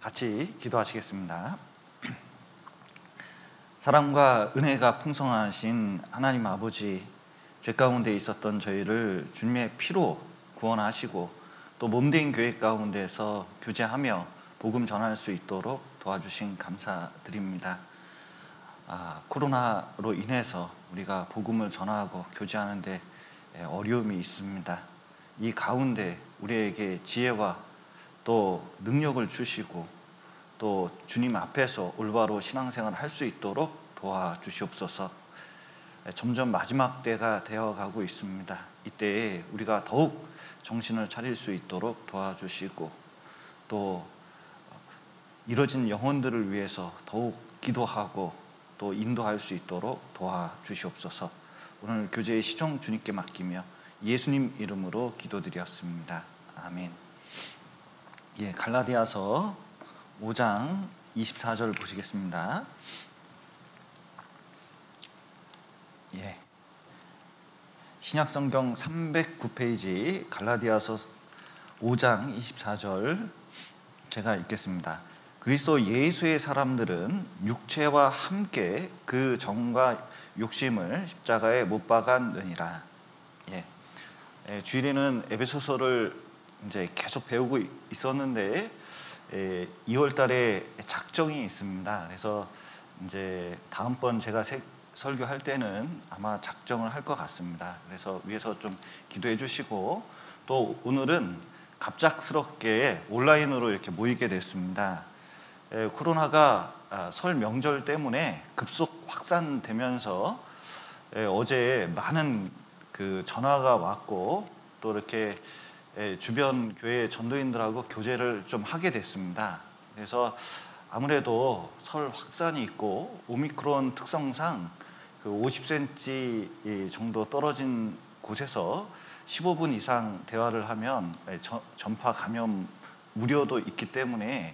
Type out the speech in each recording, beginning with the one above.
같이 기도하시겠습니다. 사랑과 은혜가 풍성하신 하나님 아버지, 죄 가운데 있었던 저희를 주님의 피로 구원하시고 또 몸된 교회 가운데서 교제하며 복음 전할 수 있도록 도와주신 감사드립니다. 코로나로 인해서 우리가 복음을 전하고 교제하는 데 어려움이 있습니다. 이 가운데 우리에게 지혜와 또 능력을 주시고 또 주님 앞에서 올바로 신앙생활을 할 수 있도록 도와주시옵소서. 점점 마지막 때가 되어가고 있습니다. 이때에 우리가 더욱 정신을 차릴 수 있도록 도와주시고 또 이뤄진 영혼들을 위해서 더욱 기도하고 또 인도할 수 있도록 도와주시옵소서. 오늘 교제의 시종 주님께 맡기며 예수님 이름으로 기도드렸습니다. 아멘. 갈라디아서 5장 24절 보시겠습니다. 신약성경 309페이지 갈라디아서 5장 24절 제가 읽겠습니다. 그리스도 예수의 사람들은 육체와 함께 그 정과 욕심을 십자가에 못 박았느니라. 주일에는 에베소서를 이제 계속 배우고 있었는데 2월 달에 작정이 있습니다. 그래서 이제 다음번 제가 설교할 때는 아마 작정을 할 것 같습니다. 그래서 위에서 좀 기도해 주시고 또 오늘은 갑작스럽게 온라인으로 이렇게 모이게 됐습니다. 코로나가 설 명절 때문에 급속 확산되면서 어제 많은 그 전화가 왔고 또 이렇게 주변 교회 전도인들하고 교제를 좀 하게 됐습니다. 그래서 아무래도 설 확산이 있고 오미크론 특성상 그 50cm 정도 떨어진 곳에서 15분 이상 대화를 하면 전파 감염 우려도 있기 때문에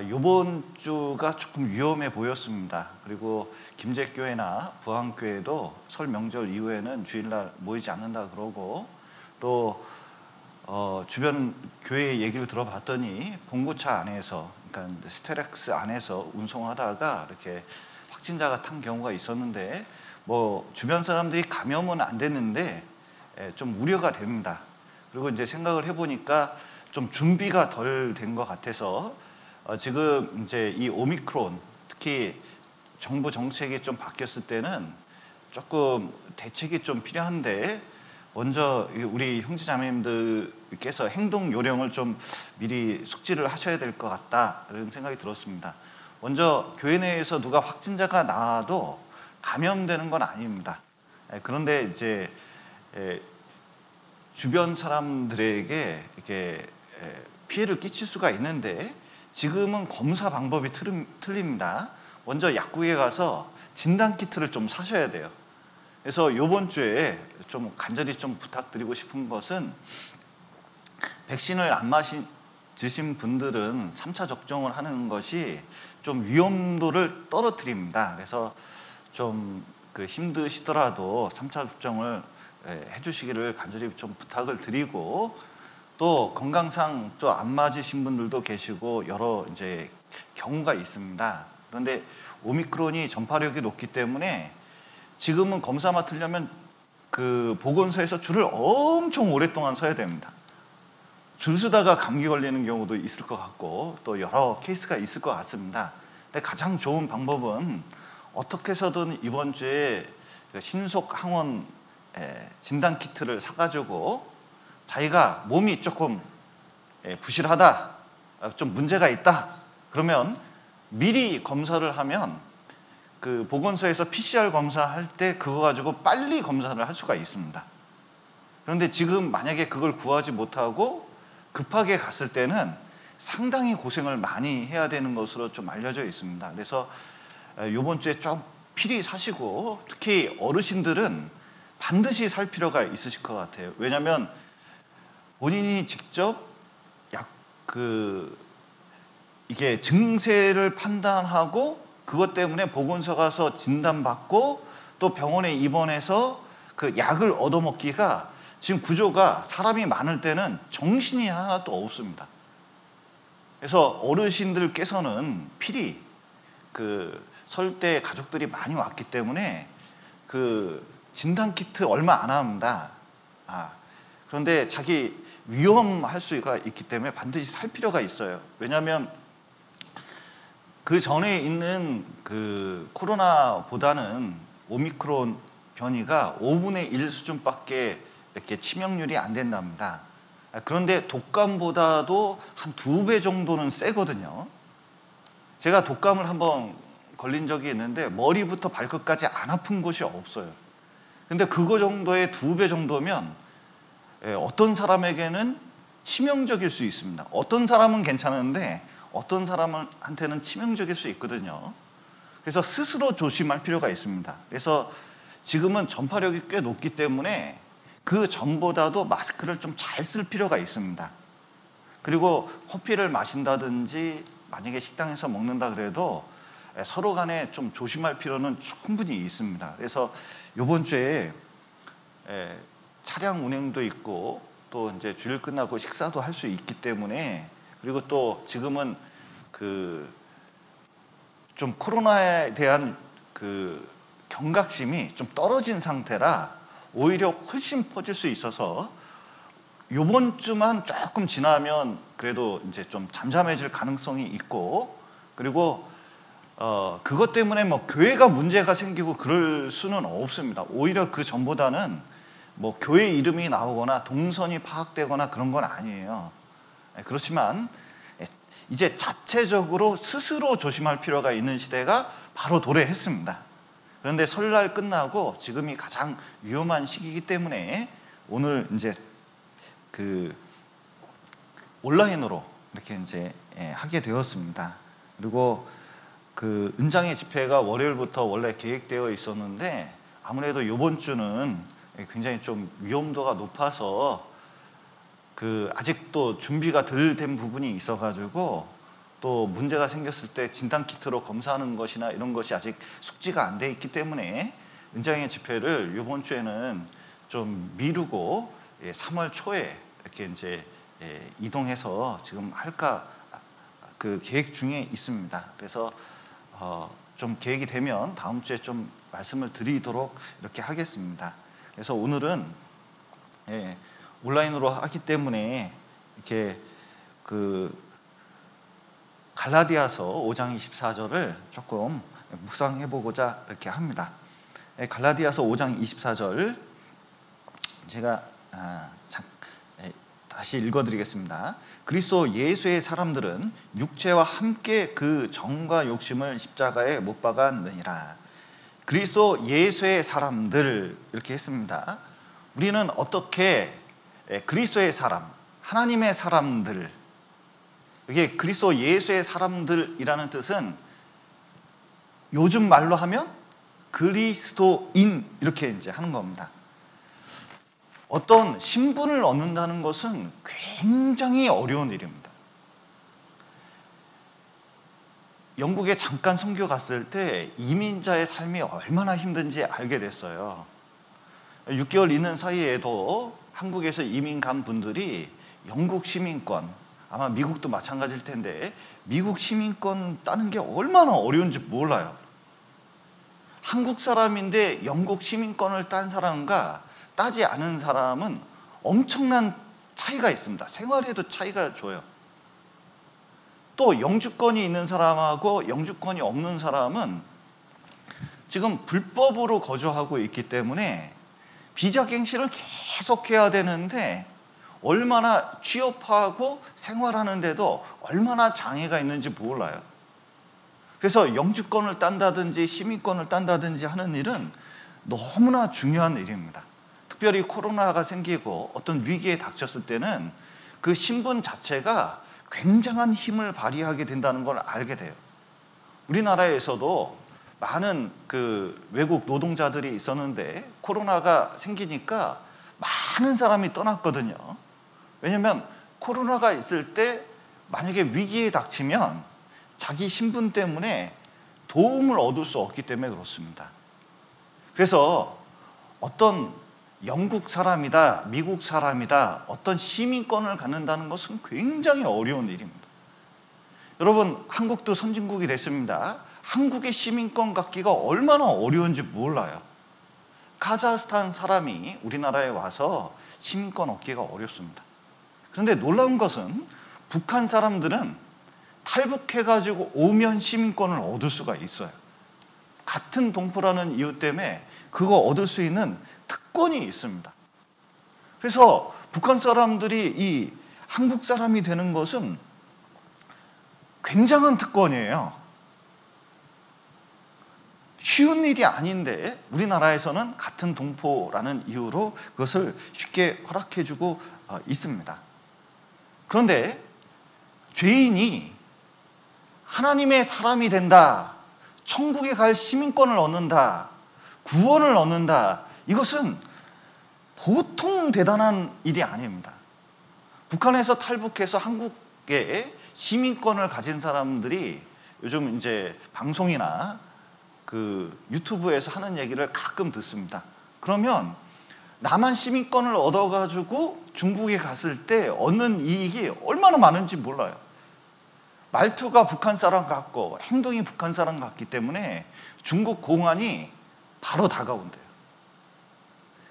이번 주가 조금 위험해 보였습니다. 그리고 김제교회나 부항교회도 설 명절 이후에는 주일날 모이지 않는다 그러고 또 주변 교회 얘기를 들어봤더니 봉고차 안에서, 그러니까 스테렉스 안에서 운송하다가 이렇게 확진자가 탄 경우가 있었는데 주변 사람들이 감염은 안 됐는데 좀 우려가 됩니다. 그리고 이제 생각을 해보니까 좀 준비가 덜 된 것 같아서 지금 이제 이 오미크론, 특히 정부 정책이 좀 바뀌었을 때는 조금 대책이 좀 필요한데 먼저 우리 형제자매님들께서 행동 요령을 좀 미리 숙지를 하셔야 될 것 같다 이런 생각이 들었습니다. 먼저 교회 내에서 누가 확진자가 나와도 감염되는 건 아닙니다. 그런데 이제 주변 사람들에게 이렇게 피해를 끼칠 수가 있는데 지금은 검사 방법이 틀립니다. 먼저 약국에 가서 진단 키트를 좀 사셔야 돼요. 그래서 이번 주에 좀 간절히 좀 부탁드리고 싶은 것은 백신을 안 맞으신 분들은 3차 접종을 하는 것이 좀 위험도를 떨어뜨립니다. 그래서 좀 힘드시더라도 3차 접종을 해주시기를 간절히 좀 부탁을 드리고 또 건강상 또 안 맞으신 분들도 계시고 여러 이제 경우가 있습니다. 그런데 오미크론이 전파력이 높기 때문에 지금은 검사 맡으려면 그 보건소에서 줄을 엄청 오랫동안 서야 됩니다. 줄 서다가 감기 걸리는 경우도 있을 것 같고 또 여러 케이스가 있을 것 같습니다. 근데 가장 좋은 방법은 어떻게 해서든 이번 주에 신속 항원 진단 키트를 사가지고 자기가 몸이 조금 부실하다, 좀 문제가 있다 그러면 미리 검사를 하면 그 보건소에서 PCR 검사할 때 그거 가지고 빨리 검사를 할 수가 있습니다. 그런데 지금 만약에 그걸 구하지 못하고 급하게 갔을 때는 상당히 고생을 많이 해야 되는 것으로 좀 알려져 있습니다. 그래서 이번 주에 좀 필히 사시고 특히 어르신들은 반드시 살 필요가 있으실 것 같아요. 왜냐하면 본인이 직접 이게 증세를 판단하고 그것 때문에 보건소 가서 진단받고 또 병원에 입원해서 그 약을 얻어먹기가 지금 구조가 사람이 많을 때는 정신이 하나도 없습니다. 그래서 어르신들께서는 필히 설 때 가족들이 많이 왔기 때문에 진단 키트 얼마 안 합니다. 그런데 자기 위험할 수가 있기 때문에 반드시 살 필요가 있어요. 왜냐하면 그 전에 있는 코로나보다는 오미크론 변이가 5분의 1 수준밖에 이렇게 치명률이 안 된답니다. 그런데 독감보다도 한 2배 정도는 세거든요. 제가 독감을 한번 걸린 적이 있는데 머리부터 발끝까지 안 아픈 곳이 없어요. 근데 그거 정도의 2배 정도면 어떤 사람에게는 치명적일 수 있습니다. 어떤 사람은 괜찮은데 어떤 사람한테는 치명적일 수 있거든요. 그래서 스스로 조심할 필요가 있습니다. 그래서 지금은 전파력이 꽤 높기 때문에 그 전보다도 마스크를 좀 잘 쓸 필요가 있습니다. 그리고 커피를 마신다든지 만약에 식당에서 먹는다 그래도 서로 간에 좀 조심할 필요는 충분히 있습니다. 그래서 이번 주에 차량 운행도 있고 또 이제 주일 끝나고 식사도 할 수 있기 때문에, 그리고 또 지금은 좀 코로나에 대한 경각심이 좀 떨어진 상태라 오히려 훨씬 퍼질 수 있어서 이번 주만 조금 지나면 그래도 이제 좀 잠잠해질 가능성이 있고, 그리고 그것 때문에 뭐 교회가 문제가 생기고 그럴 수는 없습니다. 오히려 그 전보다는 뭐 교회 이름이 나오거나 동선이 파악되거나 그런 건 아니에요. 그렇지만 이제 자체적으로 스스로 조심할 필요가 있는 시대가 바로 도래했습니다. 그런데 설날 끝나고 지금이 가장 위험한 시기이기 때문에 오늘 이제 온라인으로 이렇게 이제 하게 되었습니다. 그리고 은장의 집회가 월요일부터 원래 계획되어 있었는데 아무래도 이번 주는 굉장히 좀 위험도가 높아서 아직도 준비가 덜 된 부분이 있어가지고 또 문제가 생겼을 때 진단키트로 검사하는 것이나 이런 것이 아직 숙지가 안 돼 있기 때문에 은장의 집회를 이번 주에는 좀 미루고 3월 초에 이렇게 이제 이동해서 지금 할까 계획 중에 있습니다. 그래서 좀 계획이 되면 다음 주에 좀 말씀을 드리도록 이렇게 하겠습니다. 그래서 오늘은 온라인으로 하기 때문에 이렇게 갈라디아서 5장 24절을 조금 묵상해 보고자 이렇게 합니다. 갈라디아서 5장 24절 제가 다시 읽어드리겠습니다. 그리스도 예수의 사람들은 육체와 함께 그 정과 욕심을 십자가에 못 박았느니라. 그리스도 예수의 사람들 이렇게 했습니다. 우리는 어떻게 그리스도의 사람, 하나님의 사람들, 이게 그리스도 예수의 사람들이라는 뜻은 요즘 말로 하면 그리스도인 이렇게 이제 하는 겁니다. 어떤 신분을 얻는다는 것은 굉장히 어려운 일입니다. 영국에 잠깐 선교 갔을 때 이민자의 삶이 얼마나 힘든지 알게 됐어요. 6개월 있는 사이에도 한국에서 이민 간 분들이 영국 시민권, 아마 미국도 마찬가지일 텐데 미국 시민권 따는 게 얼마나 어려운지 몰라요. 한국 사람인데 영국 시민권을 딴 사람과 따지 않은 사람은 엄청난 차이가 있습니다. 생활에도 차이가 줘요. 또 영주권이 있는 사람하고 영주권이 없는 사람은 지금 불법으로 거주하고 있기 때문에 비자 갱신을 계속해야 되는데 얼마나 취업하고 생활하는데도 얼마나 장애가 있는지 몰라요. 그래서 영주권을 딴다든지 시민권을 딴다든지 하는 일은 너무나 중요한 일입니다. 특별히 코로나가 생기고 어떤 위기에 닥쳤을 때는 그 신분 자체가 굉장한 힘을 발휘하게 된다는 걸 알게 돼요. 우리나라에서도 많은 외국 노동자들이 있었는데 코로나가 생기니까 많은 사람이 떠났거든요. 왜냐하면 코로나가 있을 때 만약에 위기에 닥치면 자기 신분 때문에 도움을 얻을 수 없기 때문에 그렇습니다. 그래서 어떤 영국 사람이다, 미국 사람이다, 어떤 시민권을 갖는다는 것은 굉장히 어려운 일입니다. 여러분, 한국도 선진국이 됐습니다. 한국의 시민권 갖기가 얼마나 어려운지 몰라요. 카자흐스탄 사람이 우리나라에 와서 시민권 얻기가 어렵습니다. 그런데 놀라운 것은 북한 사람들은 탈북해가지고 오면 시민권을 얻을 수가 있어요. 같은 동포라는 이유 때문에 그거 얻을 수 있는 특권이 있습니다. 그래서 북한 사람들이 이 한국 사람이 되는 것은 굉장한 특권이에요. 쉬운 일이 아닌데 우리나라에서는 같은 동포라는 이유로 그것을 쉽게 허락해주고 있습니다. 그런데 죄인이 하나님의 사람이 된다, 천국에 갈 시민권을 얻는다, 구원을 얻는다, 이것은 보통 대단한 일이 아닙니다. 북한에서 탈북해서 한국에 시민권을 가진 사람들이 요즘 이제 방송이나 그 유튜브에서 하는 얘기를 가끔 듣습니다. 그러면 남한 시민권을 얻어가지고 중국에 갔을 때 얻는 이익이 얼마나 많은지 몰라요. 말투가 북한 사람 같고 행동이 북한 사람 같기 때문에 중국 공안이 바로 다가온대요.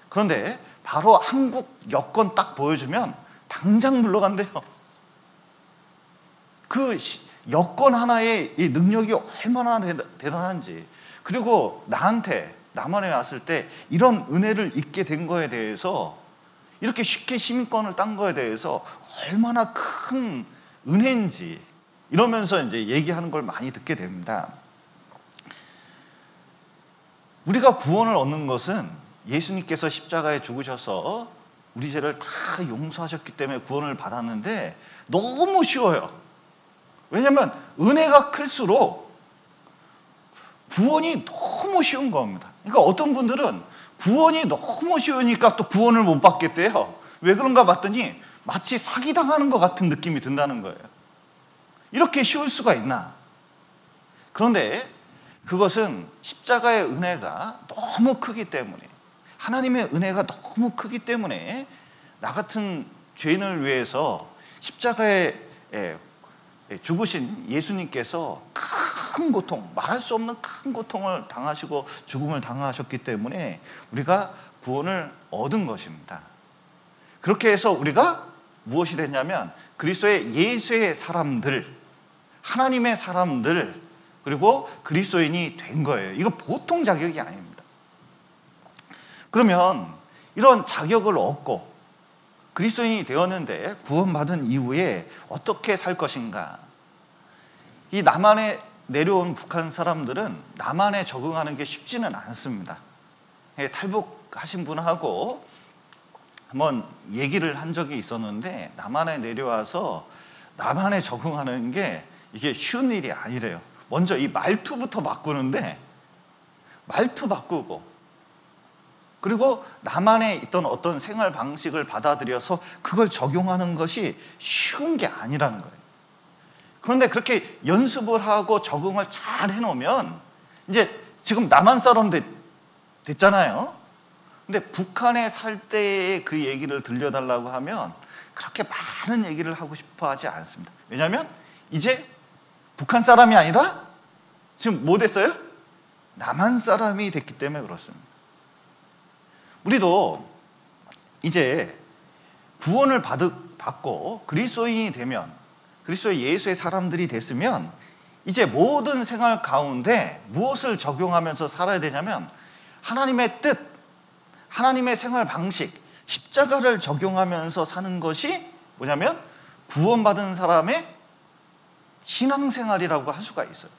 그런데 바로 한국 여권 딱 보여주면 당장 물러간대요. 그 여권 하나의 이 능력이 얼마나 대단한지, 그리고 나한테 남한에 왔을 때 이런 은혜를 입게 된 거에 대해서, 이렇게 쉽게 시민권을 딴 거에 대해서 얼마나 큰 은혜인지 이러면서 이제 얘기하는 걸 많이 듣게 됩니다. 우리가 구원을 얻는 것은 예수님께서 십자가에 죽으셔서 우리 죄를 다 용서하셨기 때문에 구원을 받았는데 너무 쉬워요. 왜냐하면 은혜가 클수록 구원이 너무 쉬운 겁니다. 그러니까 어떤 분들은 구원이 너무 쉬우니까 또 구원을 못 받겠대요. 왜 그런가 봤더니 마치 사기당하는 것 같은 느낌이 든다는 거예요. 이렇게 쉬울 수가 있나? 그런데 그것은 십자가의 은혜가 너무 크기 때문에, 하나님의 은혜가 너무 크기 때문에 나 같은 죄인을 위해서 십자가에 죽으신 예수님께서 큰 고통, 말할 수 없는 큰 고통을 당하시고 죽음을 당하셨기 때문에 우리가 구원을 얻은 것입니다. 그렇게 해서 우리가 무엇이 됐냐면 그리스도의 예수의 사람들, 하나님의 사람들, 그리고 그리스도인이 된 거예요. 이거 보통 자격이 아닙니다. 그러면 이런 자격을 얻고 그리스도인이 되었는데 구원받은 이후에 어떻게 살 것인가? 이 남한에 내려온 북한 사람들은 남한에 적응하는 게 쉽지는 않습니다. 탈북하신 분하고 한번 얘기를 한 적이 있었는데 남한에 내려와서 남한에 적응하는 게 이게 쉬운 일이 아니래요. 먼저 이 말투부터 바꾸는데, 말투 바꾸고, 그리고 남한에 있던 어떤 생활 방식을 받아들여서 그걸 적용하는 것이 쉬운 게 아니라는 거예요. 그런데 그렇게 연습을 하고 적응을 잘 해놓으면 이제 지금 남한 사람 됐잖아요. 근데 북한에 살 때의 그 얘기를 들려달라고 하면 그렇게 많은 얘기를 하고 싶어 하지 않습니다. 왜냐하면 이제 북한 사람이 아니라 지금 뭐 됐어요? 남한 사람이 됐기 때문에 그렇습니다. 우리도 이제 구원을 받고 그리스도인이 되면, 그리스도 예수의 사람들이 됐으면 이제 모든 생활 가운데 무엇을 적용하면서 살아야 되냐면 하나님의 뜻, 하나님의 생활 방식, 십자가를 적용하면서 사는 것이 뭐냐면 구원받은 사람의 신앙생활이라고 할 수가 있어요.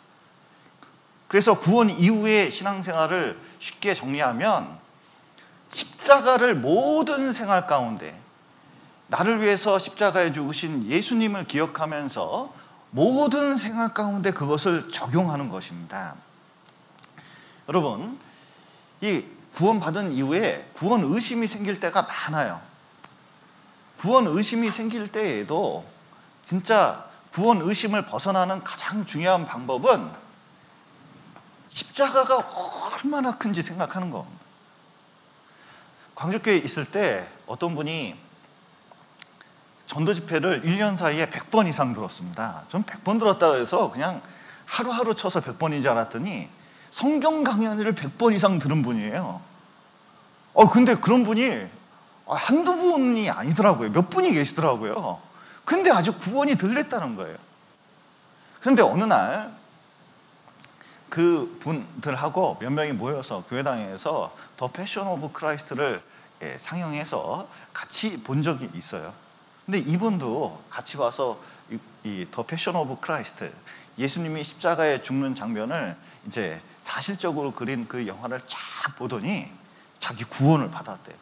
그래서 구원 이후의 신앙생활을 쉽게 정리하면 십자가를 모든 생활 가운데, 나를 위해서 십자가에 죽으신 예수님을 기억하면서 모든 생활 가운데 그것을 적용하는 것입니다. 여러분, 이 구원받은 이후에 구원 의심이 생길 때가 많아요. 구원 의심이 생길 때에도 진짜 구원 의심을 벗어나는 가장 중요한 방법은 십자가가 얼마나 큰지 생각하는 겁니다. 광주교회에 있을 때 어떤 분이 전도 집회를 1년 사이에 100번 이상 들었습니다. 전 100번 들었다고 해서 그냥 하루하루 쳐서 100번인 줄 알았더니 성경 강연을 100번 이상 들은 분이에요. 근데 그런 분이 한두 분이 아니더라고요. 몇 분이 계시더라고요. 근데 아주 구원이 들렸다는 거예요. 그런데 어느 날 그 분들하고 몇 명이 모여서 교회당에서 더 패션 오브 크라이스트를 상영해서 같이 본 적이 있어요. 근데 이분도 같이 와서 이 더 패션 오브 크라이스트, 예수님이 십자가에 죽는 장면을 이제 사실적으로 그린 그 영화를 쫙 보더니 자기 구원을 받았대요.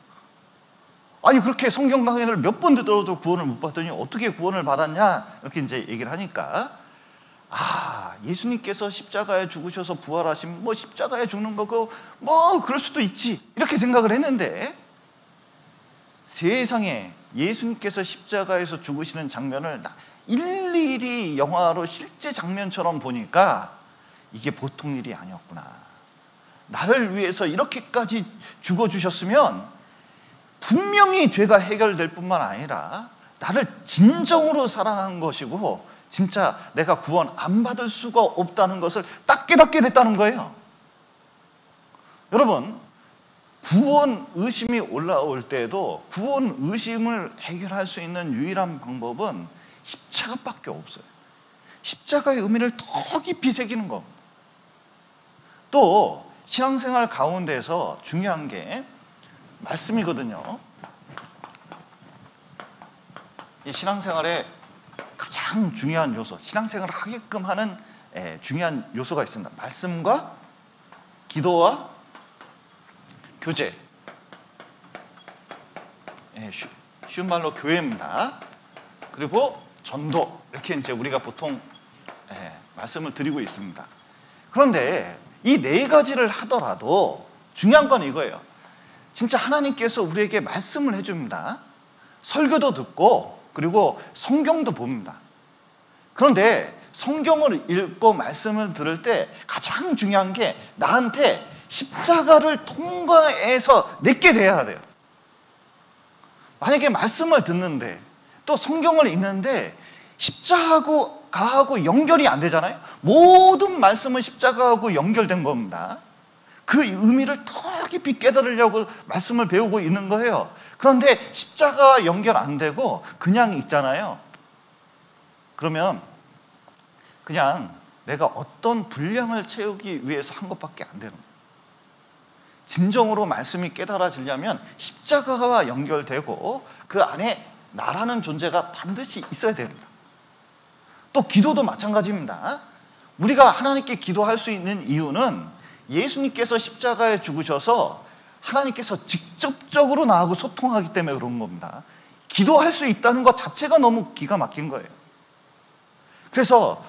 아니, 그렇게 성경 강연을 몇 번 들어도 구원을 못 받더니 어떻게 구원을 받았냐? 이렇게 이제 얘기를 하니까, 예수님께서 십자가에 죽으셔서 부활하시면 뭐 십자가에 죽는 거고 뭐 그럴 수도 있지, 이렇게 생각을 했는데, 세상에 예수님께서 십자가에서 죽으시는 장면을 일일이 영화로 실제 장면처럼 보니까 이게 보통 일이 아니었구나. 나를 위해서 이렇게까지 죽어주셨으면 분명히 죄가 해결될 뿐만 아니라 나를 진정으로 사랑한 것이고 진짜 내가 구원 안 받을 수가 없다는 것을 딱 깨닫게 됐다는 거예요. 여러분, 구원 의심이 올라올 때에도 구원 의심을 해결할 수 있는 유일한 방법은 십자가밖에 없어요. 십자가의 의미를 더 깊이 새기는 거. 또 신앙생활 가운데서 중요한 게 말씀이거든요. 이 신앙생활의 가장 중요한 요소, 신앙생활을 하게끔 하는 중요한 요소가 있습니다. 말씀과 기도와 교제. 쉬운 말로 교회입니다. 그리고 전도, 이렇게 이제 우리가 보통 말씀을 드리고 있습니다. 그런데 이 네 가지를 하더라도 중요한 건 이거예요. 진짜 하나님께서 우리에게 말씀을 해줍니다. 설교도 듣고 그리고 성경도 봅니다. 그런데 성경을 읽고 말씀을 들을 때 가장 중요한 게 나한테 십자가를 통과해서 내게 돼야 돼요. 만약에 말씀을 듣는데 또 성경을 읽는데 십자가하고 연결이 안 되잖아요. 모든 말씀은 십자가하고 연결된 겁니다. 그 의미를 더 깊이 깨달으려고 말씀을 배우고 있는 거예요. 그런데 십자가 연결 안 되고 그냥 있잖아요. 그러면 그냥 내가 어떤 분량을 채우기 위해서 한 것밖에 안 되는 거예요. 진정으로 말씀이 깨달아지려면 십자가와 연결되고 그 안에 나라는 존재가 반드시 있어야 됩니다. 또 기도도 마찬가지입니다. 우리가 하나님께 기도할 수 있는 이유는 예수님께서 십자가에 죽으셔서 하나님께서 직접적으로 나하고 소통하기 때문에 그런 겁니다. 기도할 수 있다는 것 자체가 너무 기가 막힌 거예요. 그래서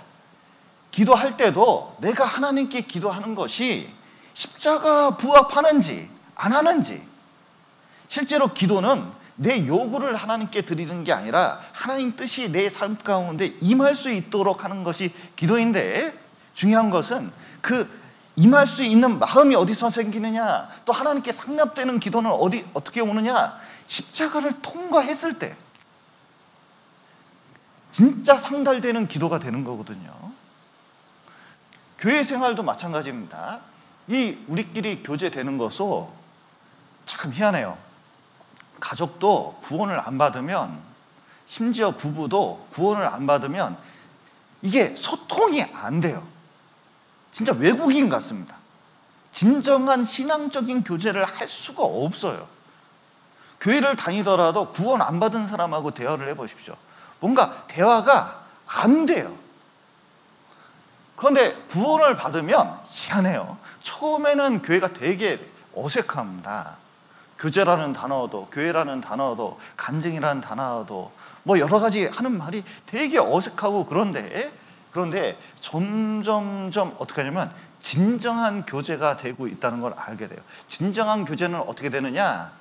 기도할 때도 내가 하나님께 기도하는 것이 십자가 부합하는지 안 하는지, 실제로 기도는 내 요구를 하나님께 드리는 게 아니라 하나님 뜻이 내 삶 가운데 임할 수 있도록 하는 것이 기도인데, 중요한 것은 그 임할 수 있는 마음이 어디서 생기느냐, 또 하나님께 상납되는 기도는 어떻게 오느냐, 십자가를 통과했을 때 진짜 상달되는 기도가 되는 거거든요. 교회 생활도 마찬가지입니다. 이 우리끼리 교제되는 것도 참 희한해요. 가족도 구원을 안 받으면, 심지어 부부도 구원을 안 받으면 이게 소통이 안 돼요. 진짜 외국인 같습니다. 진정한 신앙적인 교제를 할 수가 없어요. 교회를 다니더라도 구원 안 받은 사람하고 대화를 해보십시오. 뭔가 대화가 안 돼요. 그런데 구원을 받으면 희한해요. 처음에는 교회가 되게 어색합니다. 교제라는 단어도, 교회라는 단어도, 간증이라는 단어도 뭐 여러 가지 하는 말이 되게 어색하고, 그런데 점점점 어떻게 하냐면 진정한 교제가 되고 있다는 걸 알게 돼요. 진정한 교제는 어떻게 되느냐?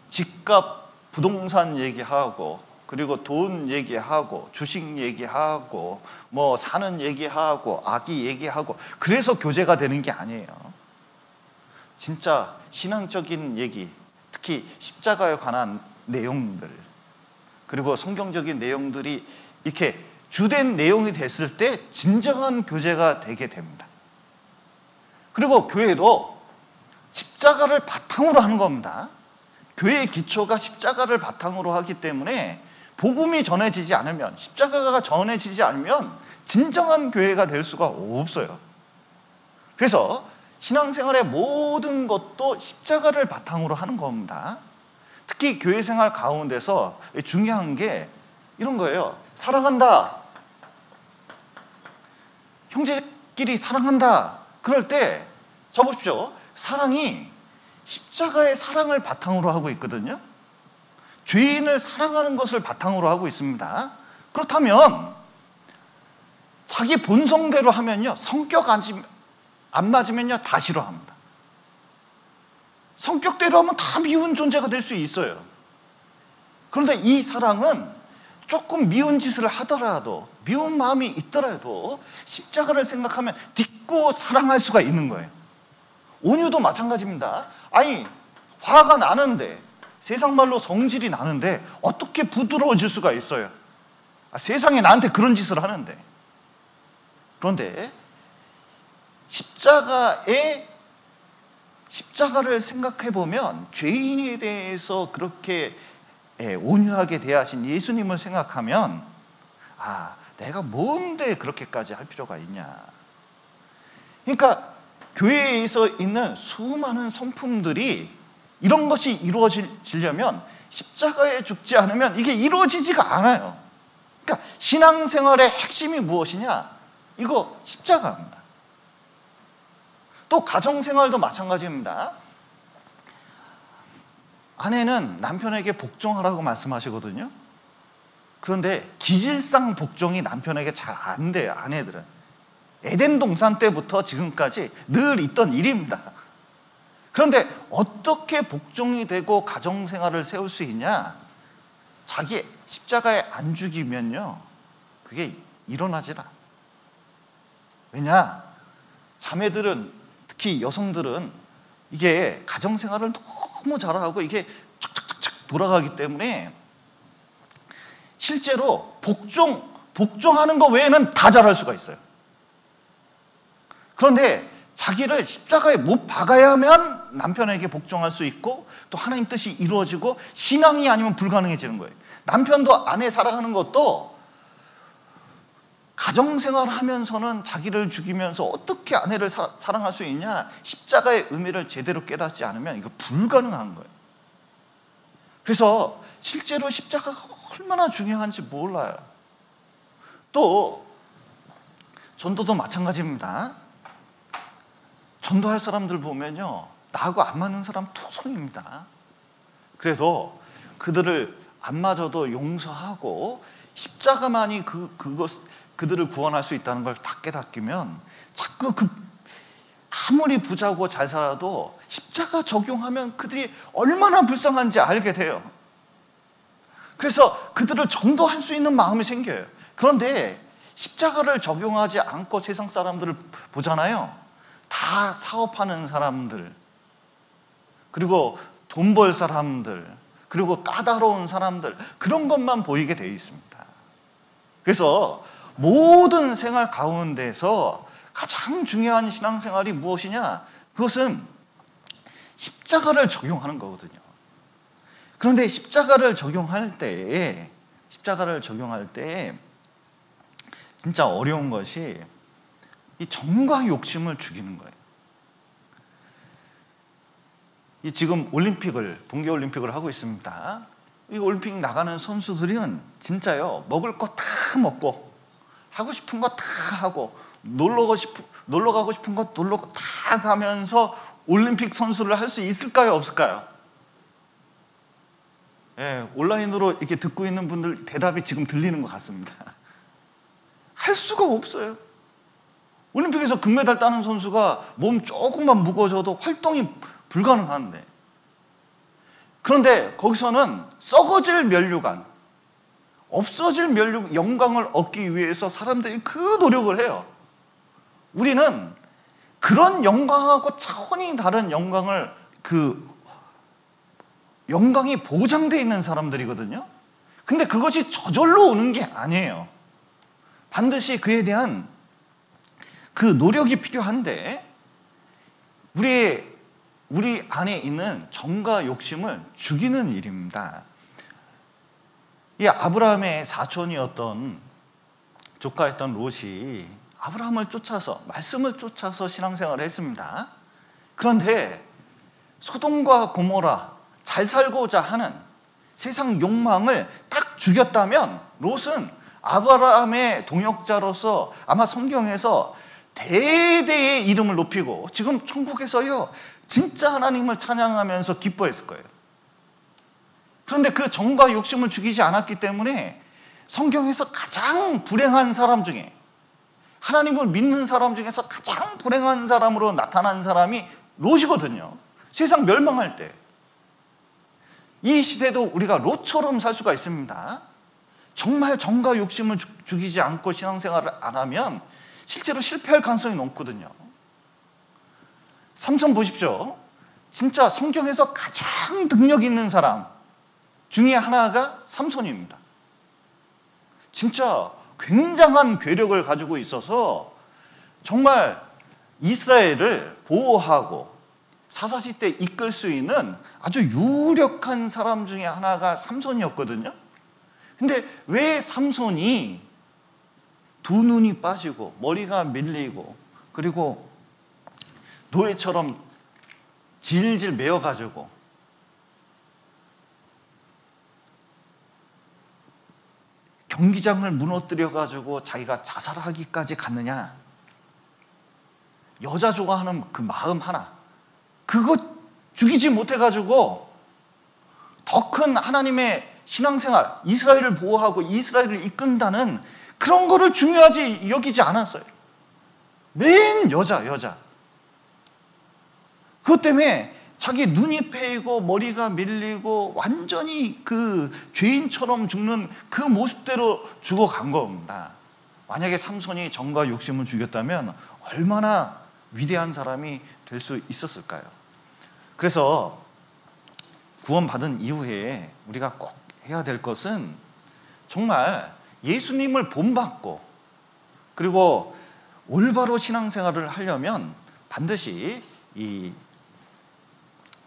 집값, 부동산 얘기하고, 그리고 돈 얘기하고, 주식 얘기하고, 뭐 사는 얘기하고, 아기 얘기하고, 그래서 교제가 되는 게 아니에요. 진짜 신앙적인 얘기, 특히 십자가에 관한 내용들, 그리고 성경적인 내용들이 이렇게 주된 내용이 됐을 때 진정한 교제가 되게 됩니다. 그리고 교회도 십자가를 바탕으로 하는 겁니다. 교회의 기초가 십자가를 바탕으로 하기 때문에 복음이 전해지지 않으면, 십자가가 전해지지 않으면 진정한 교회가 될 수가 없어요. 그래서 신앙생활의 모든 것도 십자가를 바탕으로 하는 겁니다. 특히 교회 생활 가운데서 중요한 게 이런 거예요. 사랑한다. 형제끼리 사랑한다. 그럴 때 저 보십시오. 사랑이 십자가의 사랑을 바탕으로 하고 있거든요. 죄인을 사랑하는 것을 바탕으로 하고 있습니다. 그렇다면 자기 본성대로 하면요, 성격 안 맞으면요 다 싫어합니다. 성격대로 하면 다 미운 존재가 될 수 있어요. 그런데 이 사랑은 조금 미운 짓을 하더라도, 미운 마음이 있더라도 십자가를 생각하면 딛고 사랑할 수가 있는 거예요. 온유도 마찬가지입니다. 아니, 화가 나는데, 세상 말로 성질이 나는데 어떻게 부드러워질 수가 있어요? 세상에 나한테 그런 짓을 하는데. 그런데 십자가를 생각해 보면 죄인에 대해서 그렇게 온유하게 대하신 예수님을 생각하면, 내가 뭔데 그렇게까지 할 필요가 있냐. 그러니까 교회에서 있는 수많은 성품들이 이런 것이 이루어지려면 십자가에 죽지 않으면 이게 이루어지지가 않아요. 그러니까 신앙생활의 핵심이 무엇이냐? 이거 십자가입니다. 또 가정생활도 마찬가지입니다. 아내는 남편에게 복종하라고 말씀하시거든요. 그런데 기질상 복종이 남편에게 잘 안 돼요, 아내들은. 에덴 동산 때부터 지금까지 늘 있던 일입니다. 그런데 어떻게 복종이 되고 가정생활을 세울 수 있냐? 자기 십자가에 안 죽이면요, 그게 일어나질 않아요. 왜냐? 자매들은, 특히 여성들은 이게 가정생활을 너무 잘하고 이게 착착착착 돌아가기 때문에 실제로 복종하는 거 외에는 다 잘할 수가 있어요. 그런데 자기를 십자가에 못 박아야만 남편에게 복종할 수 있고 또 하나님 뜻이 이루어지고 신앙이 아니면 불가능해지는 거예요. 남편도 아내 사랑하는 것도 가정생활 하면서는 자기를 죽이면서 어떻게 아내를 사랑할 수 있냐? 십자가의 의미를 제대로 깨닫지 않으면 이거 불가능한 거예요. 그래서 실제로 십자가가 얼마나 중요한지 몰라요. 또 전도도 마찬가지입니다. 전도할 사람들 보면요, 나하고 안 맞는 사람 투성입니다. 그래도 그들을 안 맞아도 용서하고 십자가만이 그들을 구원할 수 있다는 걸 다 깨닫기면 자꾸 아무리 부자고 잘 살아도 십자가 적용하면 그들이 얼마나 불쌍한지 알게 돼요. 그래서 그들을 전도할 수 있는 마음이 생겨요. 그런데 십자가를 적용하지 않고 세상 사람들을 보잖아요. 다 사업하는 사람들, 그리고 돈 벌 사람들, 그리고 까다로운 사람들, 그런 것만 보이게 되어 있습니다. 그래서 모든 생활 가운데서 가장 중요한 신앙생활이 무엇이냐? 그것은 십자가를 적용하는 거거든요. 그런데 십자가를 적용할 때 진짜 어려운 것이 이 정과 욕심을 죽이는 거예요. 이 지금 동계올림픽을 하고 있습니다. 이 올림픽 나가는 선수들은 진짜요, 먹을 거 다 먹고 하고 싶은 거 다 하고 놀러 가고 싶은 거 놀러 다 가면서 올림픽 선수를 할 수 있을까요, 없을까요? 온라인으로 이렇게 듣고 있는 분들 대답이 지금 들리는 것 같습니다. 할 수가 없어요. 올림픽에서 금메달 따는 선수가 몸 조금만 무거워져도 활동이 불가능한데, 그런데 거기서는 썩어질 면류관, 없어질 영광을 얻기 위해서 사람들이 그 노력을 해요. 우리는 그런 영광하고 차원이 다른 영광이 보장되어 있는 사람들이거든요. 근데 그것이 저절로 오는 게 아니에요. 반드시 그에 대한 그 노력이 필요한데 우리 안에 있는 정과 욕심을 죽이는 일입니다. 이 아브라함의 사촌이었던 조카였던 롯이 아브라함을 쫓아서 말씀을 쫓아서 신앙생활을 했습니다. 그런데 소돔과 고모라 잘 살고자 하는 세상 욕망을 딱 죽였다면 롯은 아브라함의 동역자로서 아마 성경에서 대대의 이름을 높이고 지금 천국에서요 진짜 하나님을 찬양하면서 기뻐했을 거예요. 그런데 그 정과 욕심을 죽이지 않았기 때문에 성경에서 가장 불행한 사람 중에, 하나님을 믿는 사람 중에서 가장 불행한 사람으로 나타난 사람이 롯이거든요. 세상 멸망할 때. 이 시대도 우리가 롯처럼 살 수가 있습니다. 정말 정과 욕심을 죽이지 않고 신앙생활을 안 하면 실제로 실패할 가능성이 높거든요. 삼손 보십시오. 진짜 성경에서 가장 능력 있는 사람 중에 하나가 삼손입니다. 진짜 굉장한 괴력을 가지고 있어서 정말 이스라엘을 보호하고 사사시대 이끌 수 있는 아주 유력한 사람 중에 하나가 삼손이었거든요. 근데 왜 삼손이 두 눈이 빠지고 머리가 밀리고 그리고 노예처럼 질질 매어가지고 경기장을 무너뜨려가지고 자기가 자살하기까지 갔느냐? 여자 좋아하는 그 마음 하나, 그거 죽이지 못해가지고 더 큰 하나님의 신앙생활, 이스라엘을 보호하고 이스라엘을 이끈다는 그런 거를 중요하지 여기지 않았어요. 맨 여자. 그것 때문에 자기 눈이 패이고 머리가 밀리고 완전히 그 죄인처럼 죽는 그 모습대로 죽어간 겁니다. 만약에 삼손이 정과 욕심을 죽였다면 얼마나 위대한 사람이 될 수 있었을까요? 그래서 구원받은 이후에 우리가 꼭 해야 될 것은 정말 예수님을 본받고 그리고 올바로 신앙생활을 하려면 반드시 이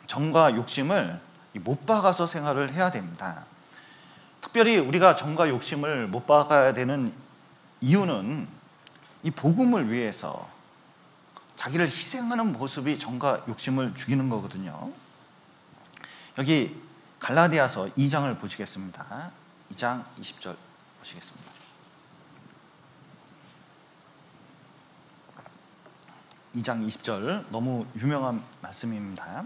정과 욕심을 못 박아서 생활을 해야 됩니다. 특별히 우리가 정과 욕심을 못 박아야 되는 이유는 이 복음을 위해서 자기를 희생하는 모습이 정과 욕심을 죽이는 거거든요. 여기 갈라디아서 2장을 보시겠습니다. 2장 20절 보시겠습니다. 이 장 20절 너무 유명한 말씀입니다.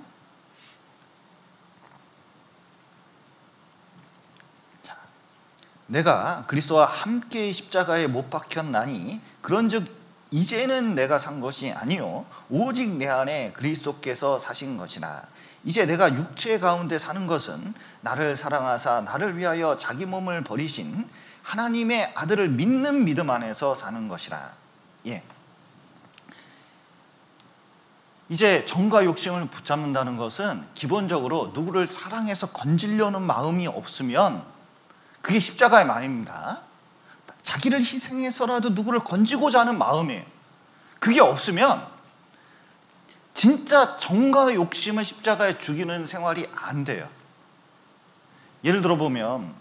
자, 내가 그리스도와 함께 십자가에 못 박혔나니 그런즉 이제는 내가 산 것이 아니요 오직 내 안에 그리스도께서 사신 것이라. 이제 내가 육체 가운데 사는 것은 나를 사랑하사 나를 위하여 자기 몸을 버리신 하나님의 아들을 믿는 믿음 안에서 사는 것이라. 예. 이제 정과 욕심을 붙잡는다는 것은 기본적으로 누구를 사랑해서 건지려는 마음이 없으면 그게 십자가의 마음입니다. 자기를 희생해서라도 누구를 건지고자 하는 마음이에요. 그게 없으면 진짜 정과 욕심을 십자가에 죽이는 생활이 안 돼요. 예를 들어 보면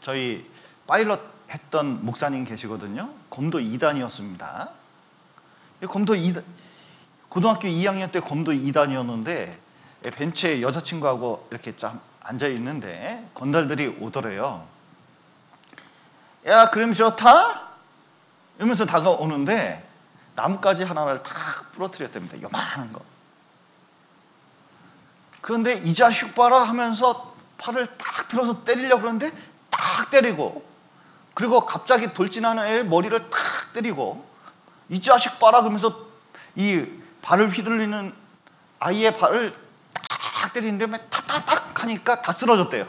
저희 파일럿 했던 목사님 계시거든요. 검도 2단이었습니다. 검도 2단, 고등학교 2학년 때 검도 2단이었는데 벤치에 여자친구하고 이렇게 쫙 앉아있는데 건달들이 오더래요. 야, 그림 좋다? 이러면서 다가오는데 나뭇가지 하나를 탁 부러뜨렸답니다. 요만한 거. 그런데 이 자식 봐라 하면서 팔을 딱 들어서 때리려고 그러는데 딱 때리고 그리고 갑자기 돌진하는 애 머리를 탁 때리고 이 자식 봐라 그러면서 이 발을 휘둘리는 아이의 발을 딱 때리는데 탁탁탁 하니까 다 쓰러졌대요.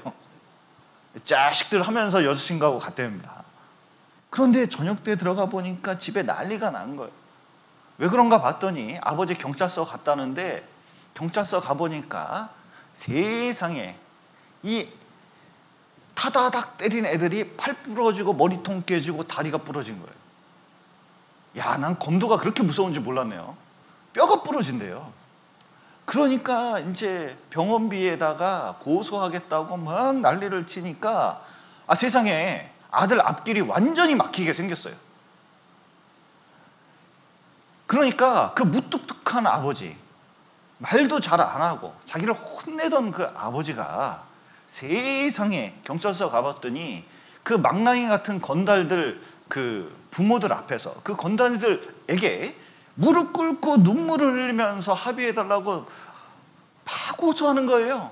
자식들 하면서 여자친구하고 갔답니다. 그런데 저녁 때 들어가 보니까 집에 난리가 난 거예요. 왜 그런가 봤더니 아버지 경찰서 갔다는데 경찰서 가보니까 세상에 이 타다닥 때린 애들이 팔 부러지고 머리통 깨지고 다리가 부러진 거예요. 야, 난 검도가 그렇게 무서운지 몰랐네요. 뼈가 부러진대요. 그러니까 이제 병원비에다가 고소하겠다고 막 난리를 치니까 세상에 아들 앞길이 완전히 막히게 생겼어요. 그러니까 그 무뚝뚝한 아버지, 말도 잘 안 하고 자기를 혼내던 그 아버지가 세상에 경찰서 가봤더니 그 망나니 같은 건달들, 그 부모들 앞에서 그 건달들에게 무릎 꿇고 눈물을 흘리면서 합의해달라고 막 고소하는 거예요.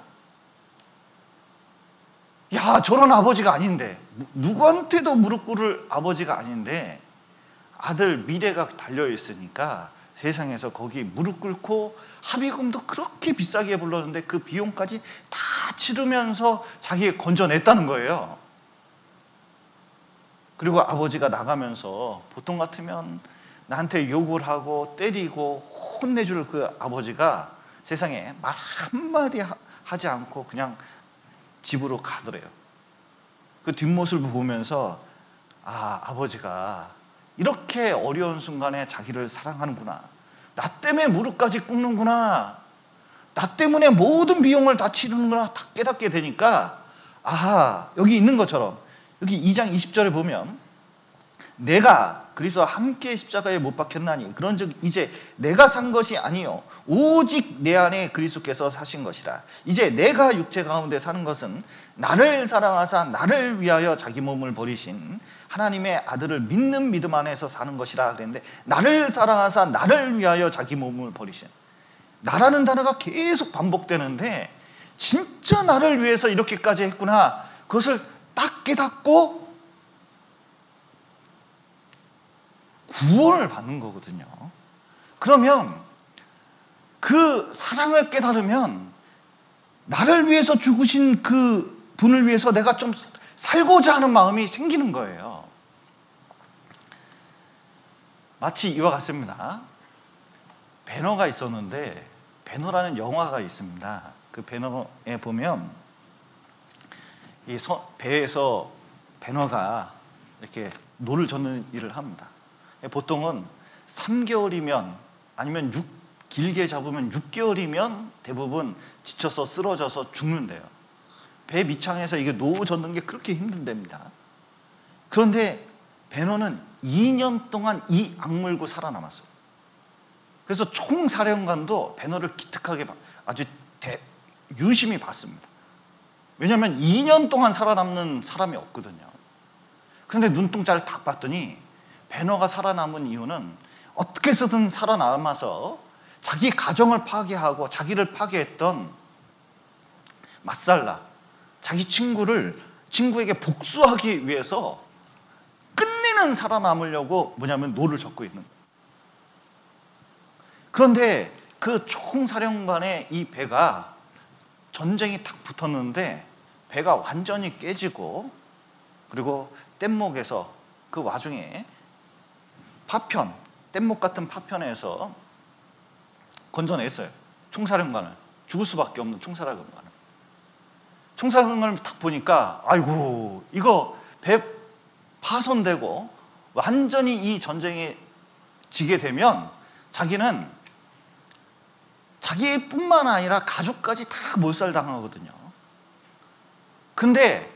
야, 저런 아버지가 아닌데, 누구한테도 무릎 꿇을 아버지가 아닌데 아들 미래가 달려있으니까 세상에서 거기 무릎 꿇고 합의금도 그렇게 비싸게 불렀는데 그 비용까지 다 치르면서 자기가 건져냈다는 거예요. 그리고 아버지가 나가면서 보통 같으면 나한테 욕을 하고 때리고 혼내줄 그 아버지가 세상에 말 한마디 하지 않고 그냥 집으로 가더래요. 그 뒷모습을 보면서 아버지가 이렇게 어려운 순간에 자기를 사랑하는구나, 나 때문에 무릎까지 꿇는구나, 나 때문에 모든 비용을 다 치르는구나 다 깨닫게 되니까 여기 있는 것처럼 여기 2장 20절에 보면 내가 그리스도와 함께 십자가에 못 박혔나니 그런즉 이제 내가 산 것이 아니요 오직 내 안에 그리스도께서 사신 것이라. 이제 내가 육체 가운데 사는 것은 나를 사랑하사 나를 위하여 자기 몸을 버리신 하나님의 아들을 믿는 믿음 안에서 사는 것이라 그랬는데, 나를 사랑하사 나를 위하여 자기 몸을 버리신, 나라는 단어가 계속 반복되는데 진짜 나를 위해서 이렇게까지 했구나, 그것을 딱 깨닫고 구원을 받는 거거든요. 그러면 그 사랑을 깨달으면 나를 위해서 죽으신 그 분을 위해서 내가 좀 살고자 하는 마음이 생기는 거예요. 마치 이와 같습니다. 배너가 있었는데, 배너라는 영화가 있습니다. 그 배너에 보면 이 배에서 배너가 이렇게 노를 젓는 일을 합니다. 보통은 3개월이면 아니면 길게 잡으면 6개월이면 대부분 지쳐서 쓰러져서 죽는데요. 배 밑창에서 이게 노 젓는 게 그렇게 힘든답니다. 그런데 배너는 2년 동안 이 악물고 살아남았어요. 그래서 총사령관도 배너를 기특하게 아주 유심히 봤습니다. 왜냐하면 2년 동안 살아남는 사람이 없거든요. 그런데 눈동자를 딱 봤더니 배너가 살아남은 이유는 어떻게 해서든 살아남아서 자기 가정을 파괴하고 자기를 파괴했던 마살라, 자기 친구에게 복수하기 위해서 끝내는 살아남으려고 노를 젓고 있는 거예요. 그런데 그 총사령관의 이 배가 전쟁이 탁 붙었는데 배가 완전히 깨지고, 그리고 뗏목에서 그 와중에 뗏목 같은 파편에서 건져냈어요. 총사령관을, 죽을 수밖에 없는 총사령관을. 총사령관을 딱 보니까 아이고, 이거 배 파손되고 완전히 이 전쟁에 지게 되면 자기는 자기뿐만 아니라 가족까지 다 몰살당하거든요. 근데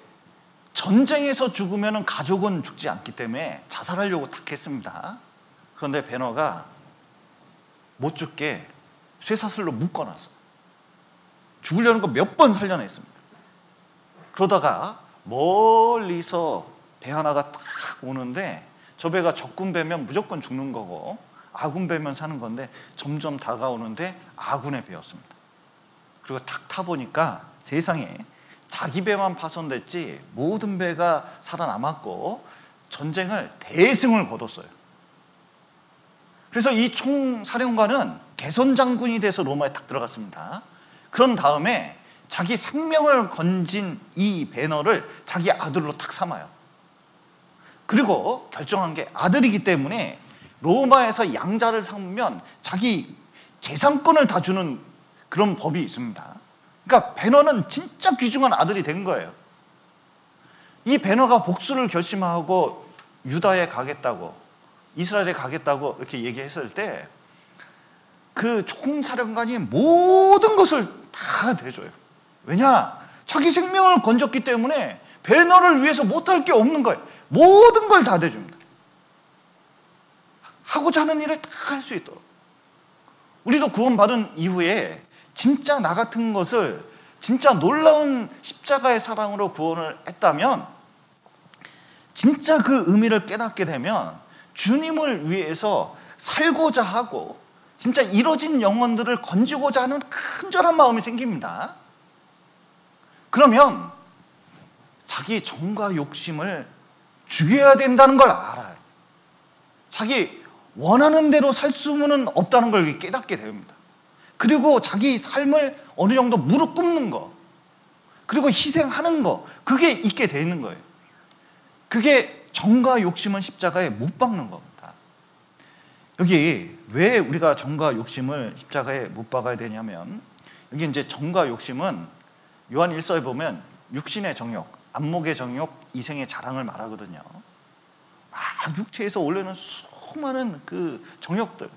전쟁에서 죽으면 가족은 죽지 않기 때문에 자살하려고 탁 했습니다. 그런데 배너가 못 죽게 쇠사슬로 묶어놨어요. 죽으려는 거 몇 번 살려냈습니다. 그러다가 멀리서 배 하나가 딱 오는데, 저 배가 적군 배면 무조건 죽는 거고 아군 배면 사는 건데 점점 다가오는데 아군의 배였습니다. 그리고 탁 타보니까 세상에 자기 배만 파손됐지 모든 배가 살아남았고 전쟁을 대승을 거뒀어요. 그래서 이 총사령관은 개선장군이 돼서 로마에 딱 들어갔습니다. 그런 다음에 자기 생명을 건진 이 배너를 자기 아들로 딱 삼아요. 그리고 결정한 게 아들이기 때문에 로마에서 양자를 삼으면 자기 재산권을 다 주는 그런 법이 있습니다. 그러니까 배너는 진짜 귀중한 아들이 된 거예요. 이 베너가 복수를 결심하고 유다에 가겠다고, 이스라엘에 가겠다고 이렇게 얘기했을 때 그 총사령관이 모든 것을 다 대줘요. 왜냐? 자기 생명을 건졌기 때문에 베너를 위해서 못할 게 없는 거예요. 모든 걸 다 대줍니다. 하고자 하는 일을 다 할 수 있도록. 우리도 구원받은 이후에 진짜 나 같은 것을 진짜 놀라운 십자가의 사랑으로 구원을 했다면, 진짜 그 의미를 깨닫게 되면 주님을 위해서 살고자 하고 진짜 이뤄진 영혼들을 건지고자 하는 간절한 마음이 생깁니다. 그러면 자기 정과 욕심을 죽여야 된다는 걸 알아요. 자기 원하는 대로 살 수는 없다는 걸 깨닫게 됩니다. 그리고 자기 삶을 어느 정도 무릎 꿇는 거, 그리고 희생하는 거, 그게 있게 되는 거예요. 그게 정과 욕심은 십자가에 못 박는 겁니다. 여기 왜 우리가 정과 욕심을 십자가에 못 박아야 되냐면, 여기 이제 정과 욕심은 요한 1서에 보면 육신의 정욕, 안목의 정욕, 이생의 자랑을 말하거든요. 막 육체에서 올려는 수많은 그 정욕들,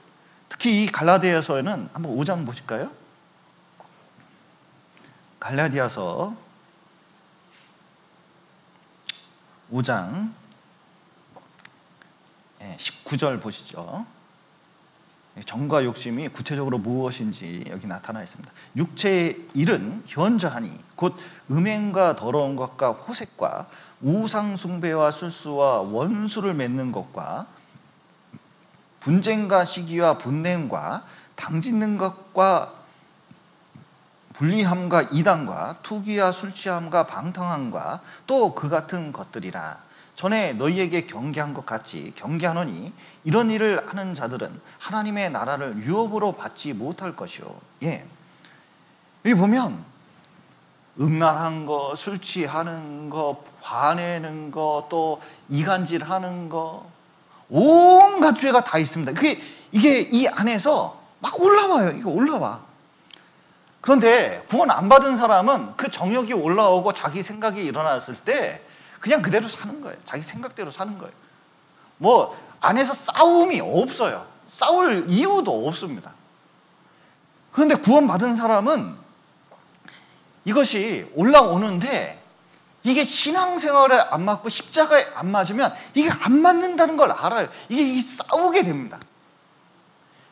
특히 이 갈라디아서에는 한번 5장 보실까요? 갈라디아서 5장 19절 보시죠. 정과 욕심이 구체적으로 무엇인지 여기 나타나 있습니다. 육체의 일은 현저하니 곧 음행과 더러운 것과 호색과 우상 숭배와 술수와 원수를 맺는 것과 분쟁과 시기와 분냄과 당짓는 것과 불리함과 이단과 투기와 술 취함과 방탕함과 또 그 같은 것들이라. 전에 너희에게 경계한 것 같이 경계하노니 이런 일을 하는 자들은 하나님의 나라를 유업으로 받지 못할 것이요. 여기 보면 음란한 거, 술 취하는 거, 화내는 거, 또 이간질하는 거, 온갖 죄가 다 있습니다. 이게 이 안에서 막 올라와요. 이거 올라와. 그런데 구원 안 받은 사람은 그 정욕이 올라오고 자기 생각이 일어났을 때 그냥 그대로 사는 거예요. 자기 생각대로 사는 거예요. 뭐 안에서 싸움이 없어요. 싸울 이유도 없습니다. 그런데 구원 받은 사람은 이것이 올라오는데 이게 신앙생활에 안 맞고 십자가에 안 맞으면 이게 안 맞는다는 걸 알아요. 이게 싸우게 됩니다.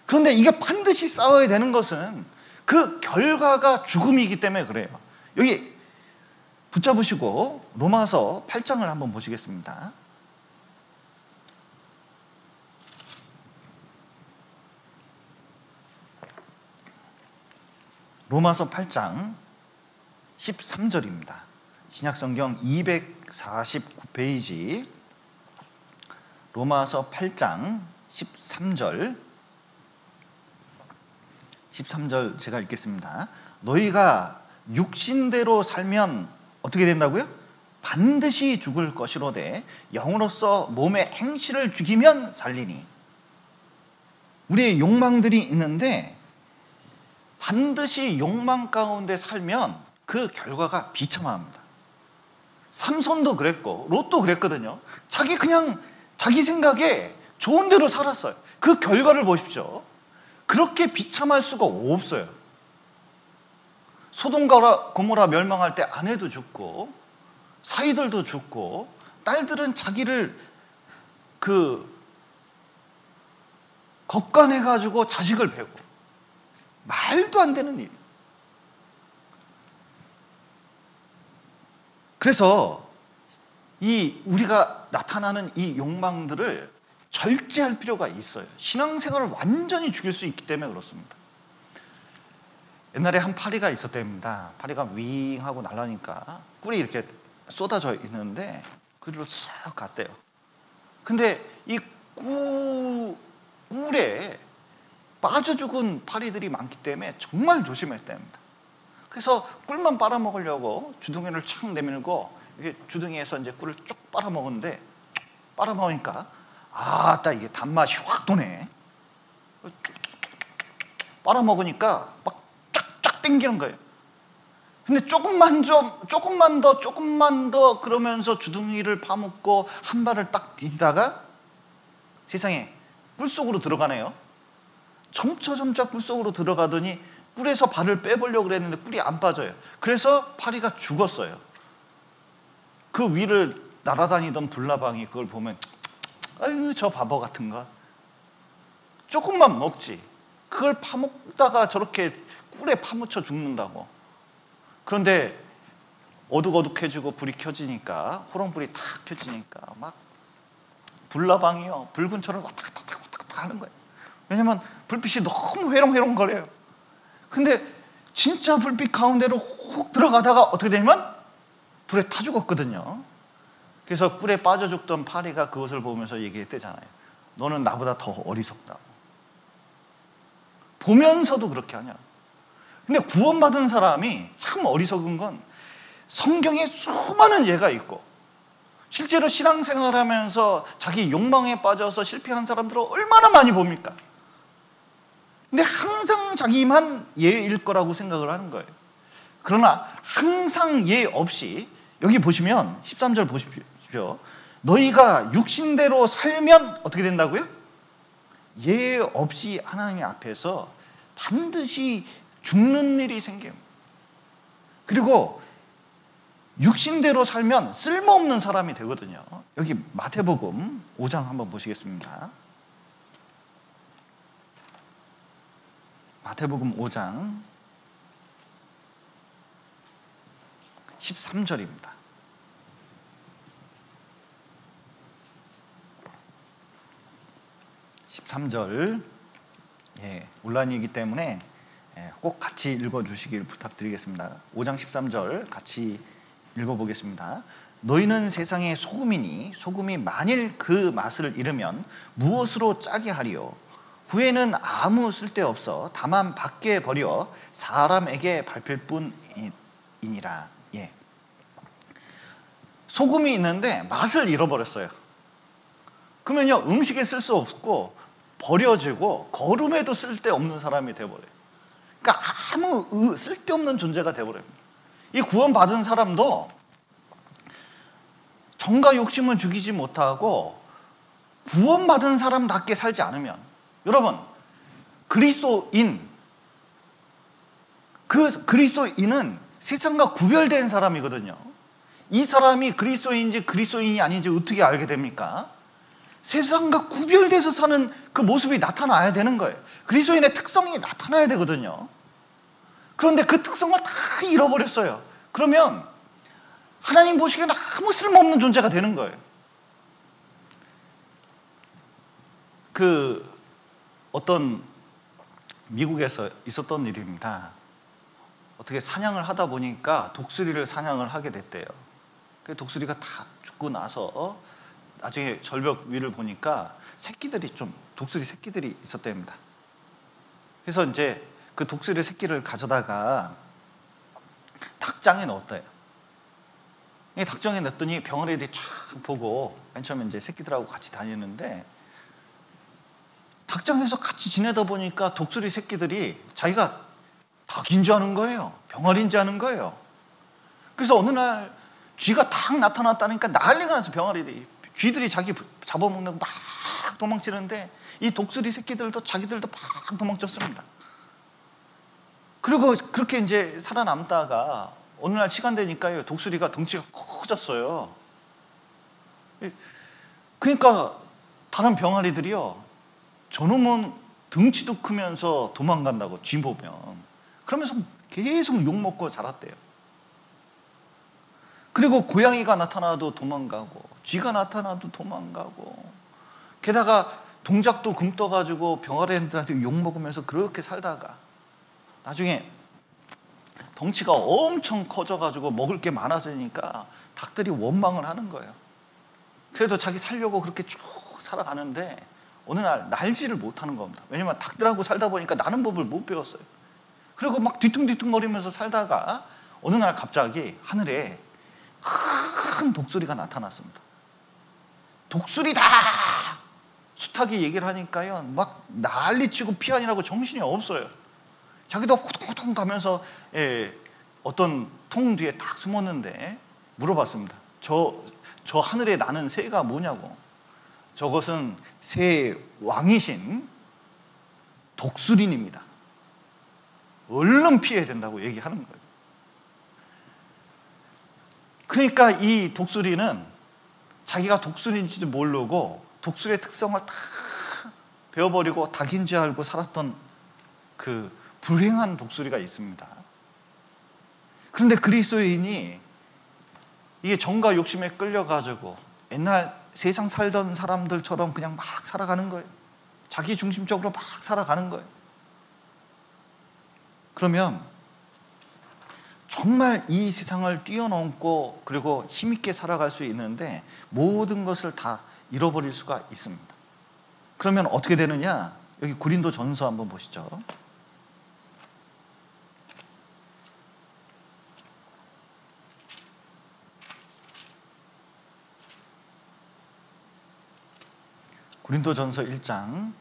그런데 이게 반드시 싸워야 되는 것은 그 결과가 죽음이기 때문에 그래요. 여기 붙잡으시고 로마서 8장을 한번 보시겠습니다. 로마서 8장 13절입니다. 신약성경 249페이지 로마서 8장 13절 제가 읽겠습니다. 너희가 육신대로 살면 어떻게 된다고요? 반드시 죽을 것이로되 영으로서 몸의 행실을 죽이면 살리니. 우리의 욕망들이 있는데 반드시 욕망 가운데 살면 그 결과가 비참합니다. 삼손도 그랬고 롯도 그랬거든요. 자기 생각에 좋은 대로 살았어요. 그 결과를 보십시오. 그렇게 비참할 수가 없어요. 소돔과 고모라 멸망할 때 아내도 죽고 사이들도 죽고 딸들은 자기를 겁간해가지고 자식을 베고, 말도 안 되는 일. 그래서 우리가 나타나는 이 욕망들을 절제할 필요가 있어요. 신앙생활을 완전히 죽일 수 있기 때문에 그렇습니다. 옛날에 한 파리가 있었답니다. 파리가 윙 하고 날아니까 꿀이 이렇게 쏟아져 있는데 그리로 싹 갔대요. 근데 이 꿀에 빠져 죽은 파리들이 많기 때문에 정말 조심했답니다. 그래서 꿀만 빨아먹으려고 주둥이를 착 내밀고 이게 주둥이에서 이제 꿀을 쭉 빨아먹었는데, 빨아먹으니까 아따 이게 단맛이 확 도네. 빨아먹으니까 막 쫙쫙 땡기는 거예요. 근데 조금만 더 그러면서 주둥이를 파묻고 한 발을 딱 디디다가 세상에 뿔속으로 들어가네요. 점차 뿔속으로 들어가더니 뿔에서 발을 빼보려고 그랬는데 뿔이 안 빠져요. 그래서 파리가 죽었어요. 그 위를 날아다니던 불나방이 그걸 보면 아유 저 바보 같은 거 조금만 먹지 그걸 파먹다가 저렇게 꿀에 파묻혀 죽는다고. 그런데 어둑어둑해지고 불이 켜지니까 호롱불이 탁 켜지니까 막 불나방이요 붉은 철을 왔다 갔다 하는 거예요. 왜냐면 불빛이 너무 회롱회롱거려요. 근데 진짜 불빛 가운데로 훅 들어가다가 어떻게 되냐면 불에 타 죽었거든요. 그래서 꿀에 빠져 죽던 파리가 그것을 보면서 얘기했대잖아요. 너는 나보다 더 어리석다고. 보면서도 그렇게 하냐. 근데 구원받은 사람이 참 어리석은 건 성경에 수많은 예가 있고 실제로 신앙생활을 하면서 자기 욕망에 빠져서 실패한 사람들을 얼마나 많이 봅니까? 근데 항상 자기만 예일 거라고 생각을 하는 거예요. 그러나 항상 예 없이 여기 보시면 13절 보십시오. 너희가 육신대로 살면 어떻게 된다고요? 예 없이 하나님 앞에서 반드시 죽는 일이 생겨요. 그리고 육신대로 살면 쓸모없는 사람이 되거든요. 여기 마태복음 5장 한번 보시겠습니다. 마태복음 5장 13절입니다. 13절 온라인이기 때문에 꼭 같이 읽어주시길 부탁드리겠습니다. 5장 13절 같이 읽어보겠습니다. 너희는 세상의 소금이니 소금이 만일 그 맛을 잃으면 무엇으로 짜게 하리요? 후에는 아무 쓸데없어 다만 밖에 버려 사람에게 밟힐 뿐이니라. 소금이 있는데 맛을 잃어버렸어요. 그러면요 음식에 쓸 수 없고 버려지고 거름에도 쓸데없는 사람이 돼버려요. 그러니까 아무 쓸데없는 존재가 돼버려요. 이 구원받은 사람도 정과 욕심을 죽이지 못하고 구원받은 사람답게 살지 않으면 여러분 그리스도인은 세상과 구별된 사람이거든요. 이 사람이 그리스도인인지 그리스도인이 아닌지 어떻게 알게 됩니까? 세상과 구별돼서 사는 그 모습이 나타나야 되는 거예요. 그리스도인의 특성이 나타나야 되거든요. 그런데 그 특성을 다 잃어버렸어요. 그러면 하나님 보시기에는 아무 쓸모없는 존재가 되는 거예요. 어떤 미국에서 있었던 일입니다. 어떻게 사냥을 하다 보니까 독수리를 사냥을 하게 됐대요. 그 독수리가 다 죽고 나서 나중에 절벽 위를 보니까 독수리 새끼들이 있었답니다. 그래서 이제 그 독수리 새끼를 가져다가 닭장에 넣었대요. 이 닭장에 넣었더니 병아리들이 쫙 보고 맨 처음에 이제 새끼들하고 같이 다니는데 닭장에서 같이 지내다 보니까 독수리 새끼들이 자기가 닭인 줄 아는 거예요. 병아리인 줄 아는 거예요. 그래서 어느 날 쥐가 탁 나타났다니까 난리가 나서 병아리들이 쥐들이 자기 잡아먹는 막 도망치는데 이 독수리 새끼들도 자기들도 막 도망쳤습니다. 그리고 그렇게 이제 살아남다가 어느 날 시간 되니까요 독수리가 덩치가 커졌어요. 그러니까 다른 병아리들이요 저놈은 덩치도 크면서 도망간다고 쥐 보면 그러면서 계속 욕먹고 자랐대요. 그리고 고양이가 나타나도 도망가고 쥐가 나타나도 도망가고 게다가 동작도 굼떠가지고 병아리한테 욕먹으면서 그렇게 살다가 나중에 덩치가 엄청 커져가지고 먹을 게 많아지니까 닭들이 원망을 하는 거예요. 그래도 자기 살려고 그렇게 쭉 살아가는데 어느 날 날지를 못하는 겁니다. 왜냐면 닭들하고 살다 보니까 나는 법을 못 배웠어요. 그리고 막 뒤뚱뒤뚱거리면서 살다가 어느 날 갑자기 하늘에 큰 독수리가 나타났습니다. 독수리다! 숱하게 얘기를 하니까요 막 난리치고 피하느라고 정신이 없어요. 자기도 호통호통 가면서 어떤 통 뒤에 딱 숨었는데 물어봤습니다. 저 하늘에 나는 새가 뭐냐고. 저것은 새의 왕이신 독수린입니다. 얼른 피해야 된다고 얘기하는 거예요. 그러니까 이 독수리는 자기가 독수리인지도 모르고 독수리의 특성을 다 배워버리고 닭인 줄 알고 살았던 그 불행한 독수리가 있습니다. 그런데 그리스도인이 이게 정과 욕심에 끌려가지고 옛날 세상 살던 사람들처럼 그냥 막 살아가는 거예요. 자기 중심적으로 막 살아가는 거예요. 그러면 정말 이 세상을 뛰어넘고 그리고 힘있게 살아갈 수 있는데 모든 것을 다 잃어버릴 수가 있습니다. 그러면 어떻게 되느냐? 여기 고린도전서 한번 보시죠. 고린도전서 1장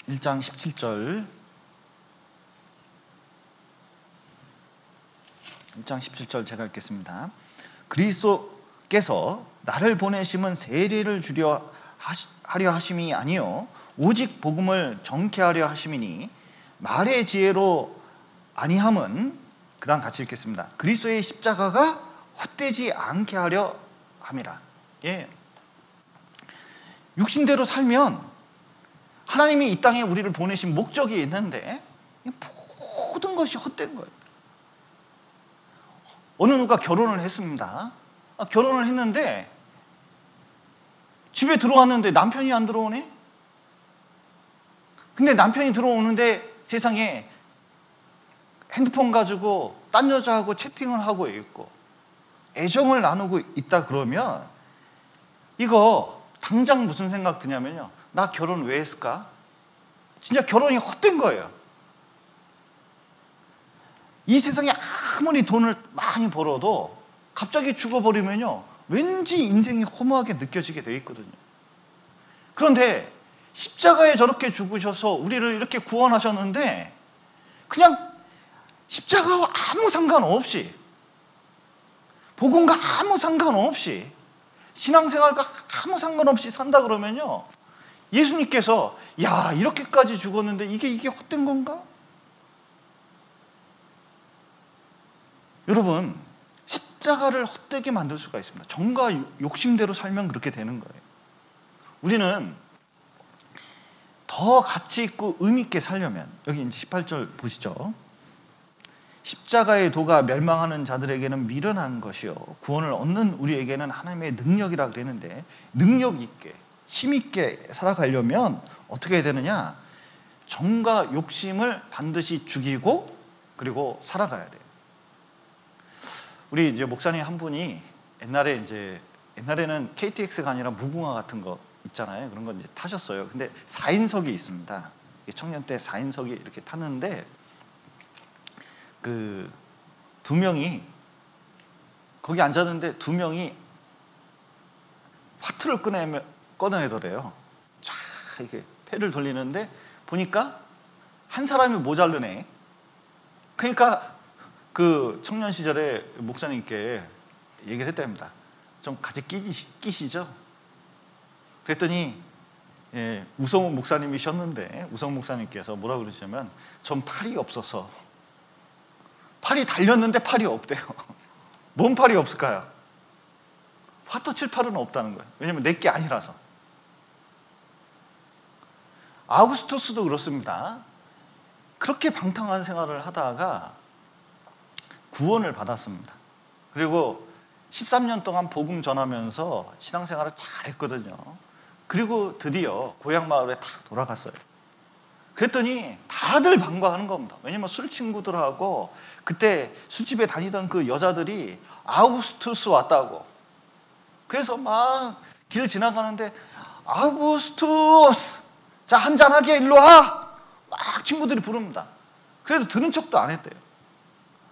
17절 1장 17절 제가 읽겠습니다. 그리스도께서 나를 보내심은 세례를 주려 하려 하심이 아니요 오직 복음을 정케하려 하심이니 말의 지혜로 아니함은 그 다음 같이 읽겠습니다. 그리스도의 십자가가 헛되지 않게 하려 함이라. 예. 육신대로 살면 하나님이 이 땅에 우리를 보내신 목적이 있는데 모든 것이 헛된 거예요. 어느 누가 결혼을 했습니다. 결혼을 했는데 집에 들어왔는데 남편이 안 들어오네? 근데 남편이 들어오는데 세상에 핸드폰 가지고 딴 여자하고 채팅을 하고 있고 애정을 나누고 있다 그러면 이거 당장 무슨 생각 드냐면요. 나 결혼 왜 했을까? 진짜 결혼이 헛된 거예요. 이 세상에 아무리 돈을 많이 벌어도 갑자기 죽어버리면요. 왠지 인생이 허무하게 느껴지게 돼 있거든요. 그런데 십자가에 저렇게 죽으셔서 우리를 이렇게 구원하셨는데 그냥 십자가와 아무 상관없이 복음과 아무 상관없이 신앙생활과 아무 상관없이 산다 그러면요. 예수님께서 야 이렇게까지 죽었는데 이게 헛된 건가? 여러분 십자가를 헛되게 만들 수가 있습니다. 정과 욕심대로 살면 그렇게 되는 거예요. 우리는 더 가치 있고 의미 있게 살려면 여기 이제 18절 보시죠. 십자가의 도가 멸망하는 자들에게는 미련한 것이요 구원을 얻는 우리에게는 하나님의 능력이라 그랬는데 능력 있게 힘 있게 살아가려면 어떻게 해야 되느냐? 정과 욕심을 반드시 죽이고 그리고 살아가야 돼요. 우리 이제 목사님 한 분이 옛날에는 KTX가 아니라 무궁화 같은 거 있잖아요. 그런 거 이제 타셨어요. 근데 4인석이 있습니다. 청년 때 4인석이 이렇게 탔는데 그 두 명이 거기 앉았는데 두 명이 화투를 꺼내더래요. 쫙 이렇게 패를 돌리는데 보니까 한 사람이 모자르네. 그러니까 그 청년 시절에 목사님께 얘기를 했답니다. 좀 같이 끼시죠? 그랬더니 우성우 목사님이셨는데 우성우 목사님께서 뭐라 그러시냐면 전 팔이 없어서 팔이 달렸는데 팔이 없대요. 뭔 팔이 없을까요? 화투 칠 팔은 없다는 거예요. 왜냐면 내게 아니라서. 아우구스투스도 그렇습니다. 그렇게 방탕한 생활을 하다가 구원을 받았습니다. 그리고 13년 동안 복음 전하면서 신앙생활을 잘 했거든요. 그리고 드디어 고향 마을에 탁 돌아갔어요. 그랬더니 다들 반가워하는 겁니다. 왜냐면 술 친구들하고 그때 술집에 다니던 그 여자들이 아우구스투스 왔다고. 그래서 막 길 지나가는데 아우구스투스 자 한잔하게 일로 와! 막 친구들이 부릅니다. 그래도 들은 척도 안 했대요.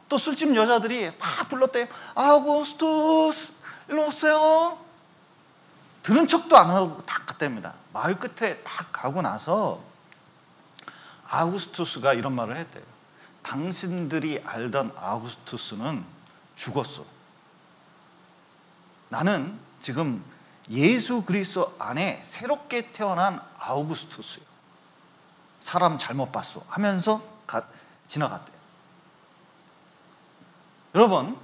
또 술집 여자들이 다 불렀대요. 아우구스투스 일로 오세요. 들은 척도 안 하고 딱 갔답니다. 마을 끝에 딱 가고 나서 아우구스투스가 이런 말을 했대요. 당신들이 알던 아우구스투스는 죽었어. 나는 지금 예수 그리스도 안에 새롭게 태어난 아우구스투스예요. 사람 잘못 봤어 하면서 지나갔대요. 여러분,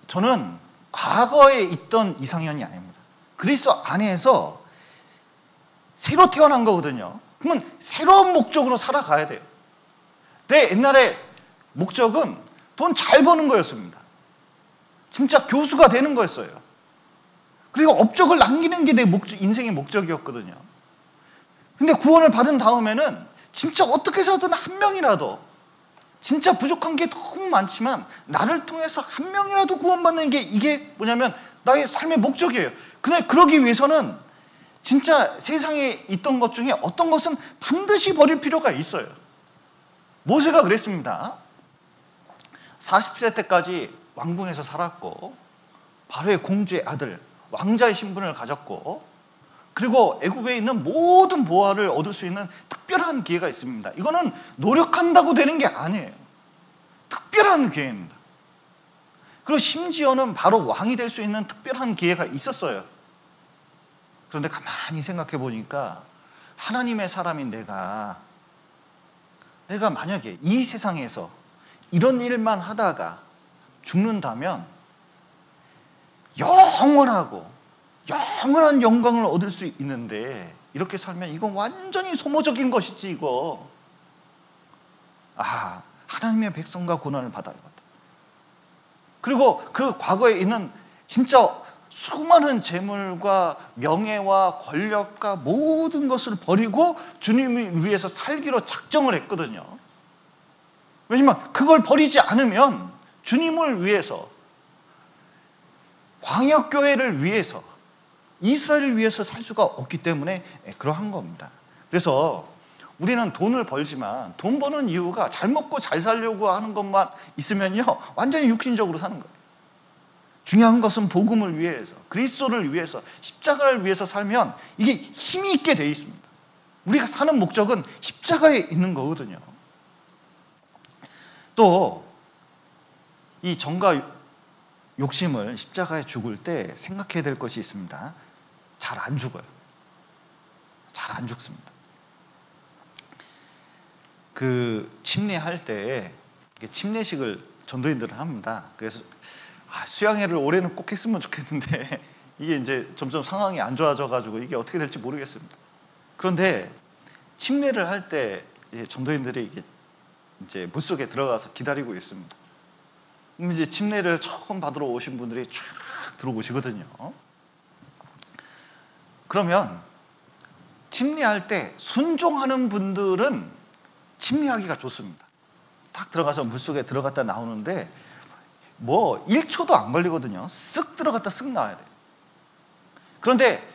저는 과거에 있던 이상현이 아닙니다. 그리스도 안에서 새로 태어난 거거든요. 그러면 새로운 목적으로 살아가야 돼요. 내 옛날에 목적은 돈 잘 버는 거였습니다. 진짜 교수가 되는 거였어요. 그리고 업적을 남기는 게 내 인생의 목적이었거든요. 근데 구원을 받은 다음에는 진짜 어떻게 해서든 한 명이라도, 진짜 부족한 게 너무 많지만 나를 통해서 한 명이라도 구원받는 게, 이게 뭐냐면 나의 삶의 목적이에요. 근데 그러기 위해서는 진짜 세상에 있던 것 중에 어떤 것은 반드시 버릴 필요가 있어요. 모세가 그랬습니다. 40세 때까지 왕궁에서 살았고, 바로의 공주의 아들, 왕자의 신분을 가졌고, 그리고 애굽에 있는 모든 보화를 얻을 수 있는 특별한 기회가 있습니다. 이거는 노력한다고 되는 게 아니에요. 특별한 기회입니다. 그리고 심지어는 바로 왕이 될 수 있는 특별한 기회가 있었어요. 그런데 가만히 생각해 보니까 하나님의 사람인 내가 만약에 이 세상에서 이런 일만 하다가 죽는다면 영원한 영광을 얻을 수 있는데, 이렇게 살면 이건 완전히 소모적인 것이지 이거. 하나님의 백성과 고난을 받아야겠다. 그리고 그 과거에 있는 진짜 수많은 재물과 명예와 권력과 모든 것을 버리고 주님을 위해서 살기로 작정을 했거든요. 왜냐면 그걸 버리지 않으면 주님을 위해서, 광역교회를 위해서, 이스라엘을 위해서 살 수가 없기 때문에 그러한 겁니다. 그래서 우리는 돈을 벌지만 돈 버는 이유가 잘 먹고 잘 살려고 하는 것만 있으면요, 완전히 육신적으로 사는 거예요. 중요한 것은 복음을 위해서, 그리스도를 위해서, 십자가를 위해서 살면 이게 힘이 있게 되어 있습니다. 우리가 사는 목적은 십자가에 있는 거거든요. 또 이 정과 욕심을 십자가에 죽을 때 생각해야 될 것이 있습니다. 잘 안 죽어요. 잘 안 죽습니다. 그 침례할 때 침례식을 전도인들은 합니다. 그래서 수양회를 올해는 꼭 했으면 좋겠는데 이게 이제 점점 상황이 안 좋아져가지고 이게 어떻게 될지 모르겠습니다. 그런데 침례를 할 때 전도인들이 이제 물속에 들어가서 기다리고 있습니다. 그럼 이제 침례를 처음 받으러 오신 분들이 쫙 들어오시거든요. 그러면 침례할 때 순종하는 분들은 침례하기가 좋습니다. 딱 들어가서 물속에 들어갔다 나오는데 1초도 안 걸리거든요. 쓱 들어갔다 쓱 나와야 돼요. 그런데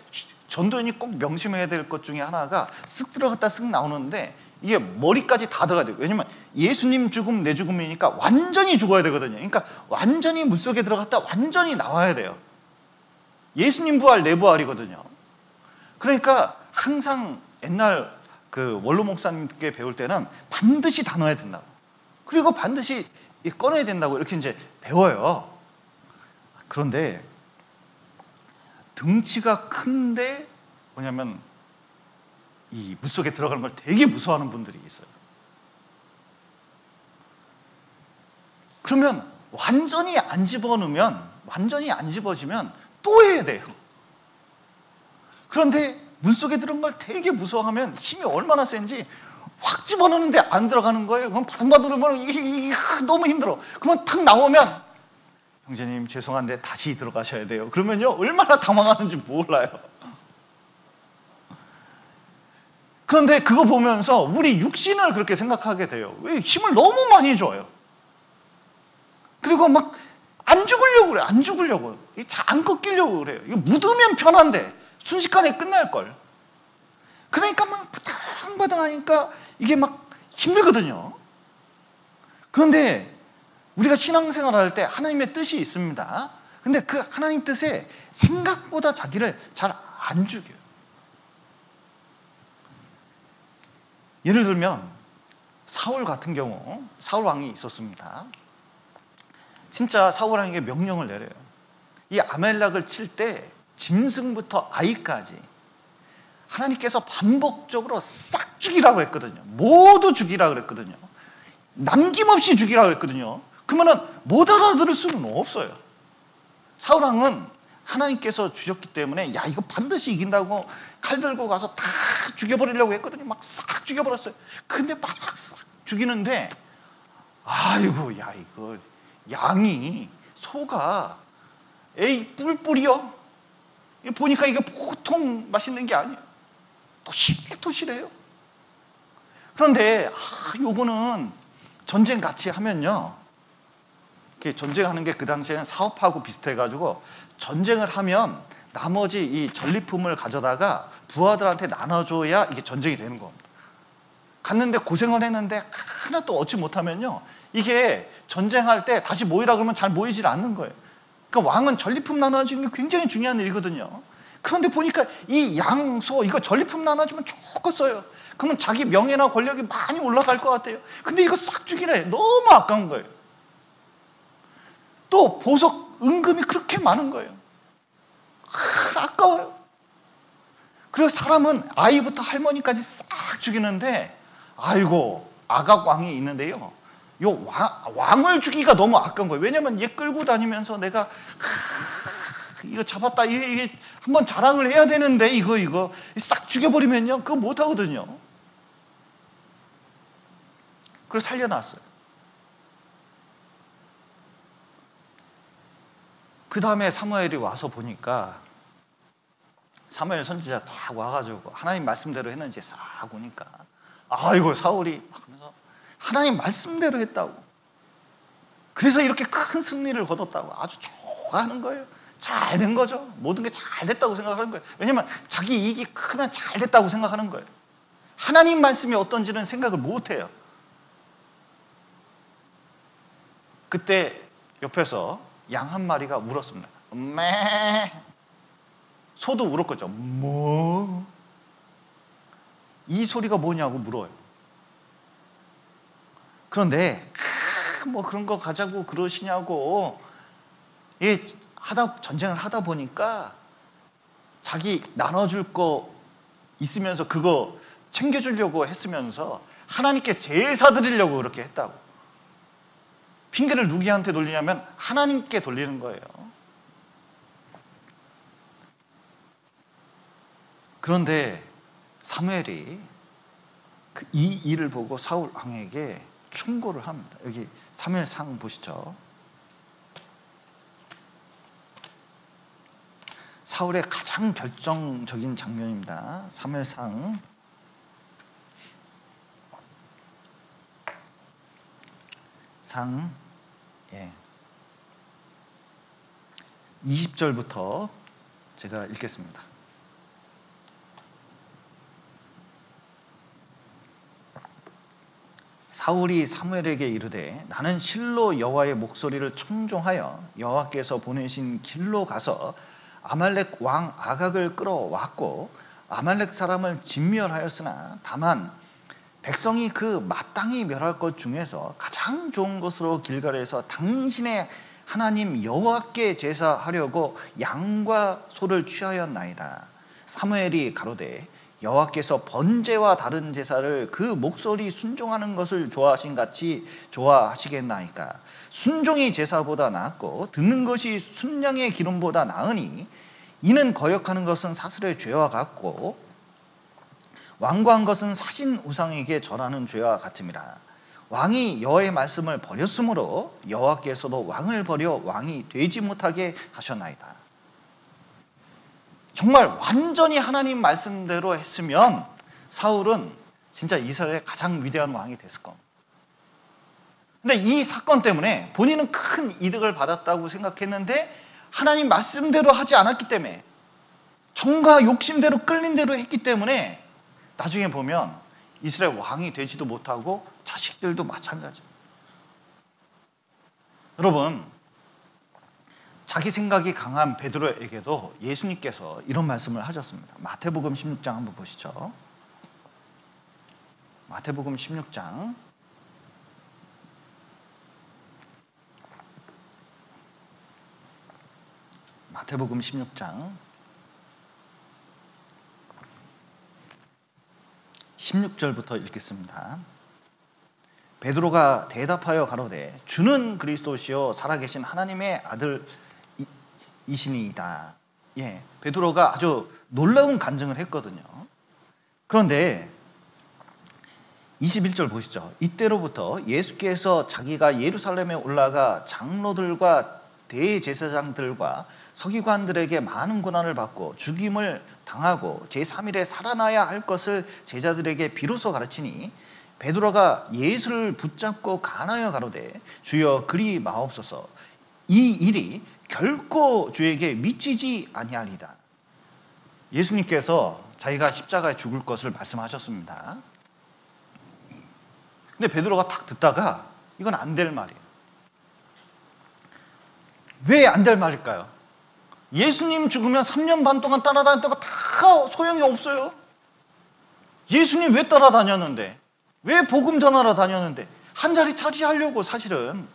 전도인이 꼭 명심해야 될 것 중에 하나가 쓱 들어갔다 쓱 나오는데 이게 머리까지 다 들어가야 돼요. 왜냐면 예수님 죽음 내 죽음이니까 완전히 죽어야 되거든요. 그러니까 완전히 물속에 들어갔다 완전히 나와야 돼요. 예수님 부활 내 부활이거든요. 그러니까 항상 옛날 그 원로 목사님께 배울 때는 반드시 다 넣어야 된다고, 그리고 반드시 꺼내야 된다고 이렇게 이제 배워요. 그런데 등치가 큰데 뭐냐면 이 물속에 들어가는 걸 되게 무서워하는 분들이 있어요. 그러면 완전히 안 집어지면 또 해야 돼요. 그런데 물속에 들어간 걸 되게 무서워하면 힘이 얼마나 센지 확 집어넣는데 안 들어가는 거예요. 그럼 바둥바둥 이게 너무 힘들어. 그러면 탁 나오면 형제님 죄송한데 다시 들어가셔야 돼요. 그러면요 얼마나 당황하는지 몰라요. 그런데 그거 보면서 우리 육신을 그렇게 생각하게 돼요. 왜? 힘을 너무 많이 줘요. 그리고 막 안 죽으려고 그래요. 안 죽으려고. 안 꺾이려고 그래요. 이거 묻으면 편한데 순식간에 끝날 걸. 그러니까 막 바당바당 하니까 이게 막 힘들거든요. 그런데 우리가 신앙생활 할 때 하나님의 뜻이 있습니다. 근데 그 하나님 뜻에 생각보다 자기를 잘 안 죽여요. 예를 들면 사울 같은 경우 사울 왕이 있었습니다. 진짜 사울 왕에게 명령을 내려요. 이 아말렉을 칠 때 짐승부터 아이까지 하나님께서 반복적으로 싹 죽이라고 했거든요. 모두 죽이라고 그랬거든요. 남김없이 죽이라고 했거든요. 그러면은 못 알아들을 수는 없어요. 사울 왕은 하나님께서 주셨기 때문에 야 이거 반드시 이긴다고 칼 들고 가서 다 죽여버리려고 했거든요. 막 싹 죽여버렸어요. 근데 막 싹 죽이는데 아이고 야 이거 양이 소가 에이 뿔뿔이요. 보니까 이게 보통 맛있는 게 아니에요. 토실토실해요. 그런데 요거는 전쟁 같이 하면요. 전쟁하는 게 그 당시에는 사업하고 비슷해가지고 전쟁을 하면 나머지 이 전리품을 가져다가 부하들한테 나눠줘야 이게 전쟁이 되는 겁니다. 갔는데 고생을 했는데 하나도 얻지 못하면요. 이게 전쟁할 때 다시 모이라 그러면 잘 모이질 않는 거예요. 그러니까 왕은 전리품 나눠주는 게 굉장히 중요한 일이거든요. 그런데 보니까 이 양소 이거 전리품 나눠주면 좋겠어요. 그러면 자기 명예나 권력이 많이 올라갈 것 같아요. 근데 이거 싹 죽이래. 너무 아까운 거예요. 또 보석 은금이 그렇게 많은 거예요. 아까워요. 그리고 사람은 아이부터 할머니까지 싹 죽이는데 아이고 아각 왕이 있는데요. 요 왕을 죽이기가 너무 아까운 거예요. 왜냐면 얘 끌고 다니면서 내가 이거 잡았다 이게 한번 자랑을 해야 되는데 이거 싹 죽여버리면요 그거 못 하거든요. 그래서 살려놨어요. 그 다음에 사무엘이 와서 보니까 사무엘 선지자 딱 와가지고 하나님 말씀대로 했는지 싹 오니까 아이고 사울이 하면서 하나님 말씀대로 했다고. 그래서 이렇게 큰 승리를 거뒀다고 아주 좋아하는 거예요. 잘 된 거죠. 모든 게 잘 됐다고 생각하는 거예요. 왜냐하면 자기 이익이 크면 잘 됐다고 생각하는 거예요. 하나님 말씀이 어떤지는 생각을 못해요. 그때 옆에서 양 한 마리가 울었습니다. 매. 소도 울었겠죠. 뭐? 이 소리가 뭐냐고 물어요. 그런데 뭐 그런 거 가자고 그러시냐고 전쟁을 하다 보니까 자기 나눠줄 거 있으면서 그거 챙겨주려고 했으면서 하나님께 제사 드리려고 그렇게 했다고. 핑계를 누구한테 돌리냐면 하나님께 돌리는 거예요. 그런데 사무엘이 이 일을 보고 사울 왕에게 충고를 합니다. 여기 사무엘상 보시죠. 사울의 가장 결정적인 장면입니다. 사무엘상 20절부터 제가 읽겠습니다. 사울이 사무엘에게 이르되 나는 실로 여호와의 목소리를 청종하여 여호와께서 보내신 길로 가서 아말렉 왕 아각을 끌어왔고 아말렉 사람을 진멸하였으나 다만 백성이 그 마땅히 멸할 것 중에서 가장 좋은 것으로 길갈에서 당신의 하나님 여호와께 제사하려고 양과 소를 취하였나이다. 사무엘이 가로되 여호와께서 번제와 다른 제사를 그 목소리 순종하는 것을 좋아하신 같이 좋아하시겠나이까. 순종이 제사보다 낫고 듣는 것이 순양의 기름보다 나으니 이는 거역하는 것은 사슬의 죄와 같고 완고한 것은 사신 우상에게 절하는 죄와 같음이라. 왕이 여호와의 말씀을 버렸으므로 여호와께서도 왕을 버려 왕이 되지 못하게 하셨나이다. 정말 완전히 하나님 말씀대로 했으면 사울은 진짜 이스라엘의 가장 위대한 왕이 됐을 겁니다. 근데 이 사건 때문에 본인은 큰 이득을 받았다고 생각했는데 하나님 말씀대로 하지 않았기 때문에 정과 욕심대로 끌린 대로 했기 때문에 나중에 보면 이스라엘 왕이 되지도 못하고 자식들도 마찬가지입니다. 여러분, 자기 생각이 강한 베드로에게도 예수님께서 이런 말씀을 하셨습니다. 마태복음 16장 한번 보시죠. 마태복음 16장 마태복음 16장 16절부터 읽겠습니다. 베드로가 대답하여 가로되 주는 그리스도시요 살아계신 하나님의 아들이시니이다. 예, 베드로가 아주 놀라운 간증을 했거든요. 그런데 21절 보시죠. 이때로부터 예수께서 자기가 예루살렘에 올라가 장로들과 대제사장들과 서기관들에게 많은 고난을 받고 죽임을 당하고 제3일에 살아나야 할 것을 제자들에게 비로소 가르치니 베드로가 예수를 붙잡고 간하여 가로되 주여 그리 마옵소서 이 일이 결코 주에게 미치지 아니하리다. 예수님께서 자기가 십자가에 죽을 것을 말씀하셨습니다. 근데 베드로가 탁 듣다가 이건 안 될 말이에요. 왜 안 될 말일까요? 예수님 죽으면 3년 반 동안 따라다녔다가 다 소용이 없어요. 예수님 왜 따라다녔는데? 왜 복음 전하러 다녔는데? 한 자리 차지하려고 사실은.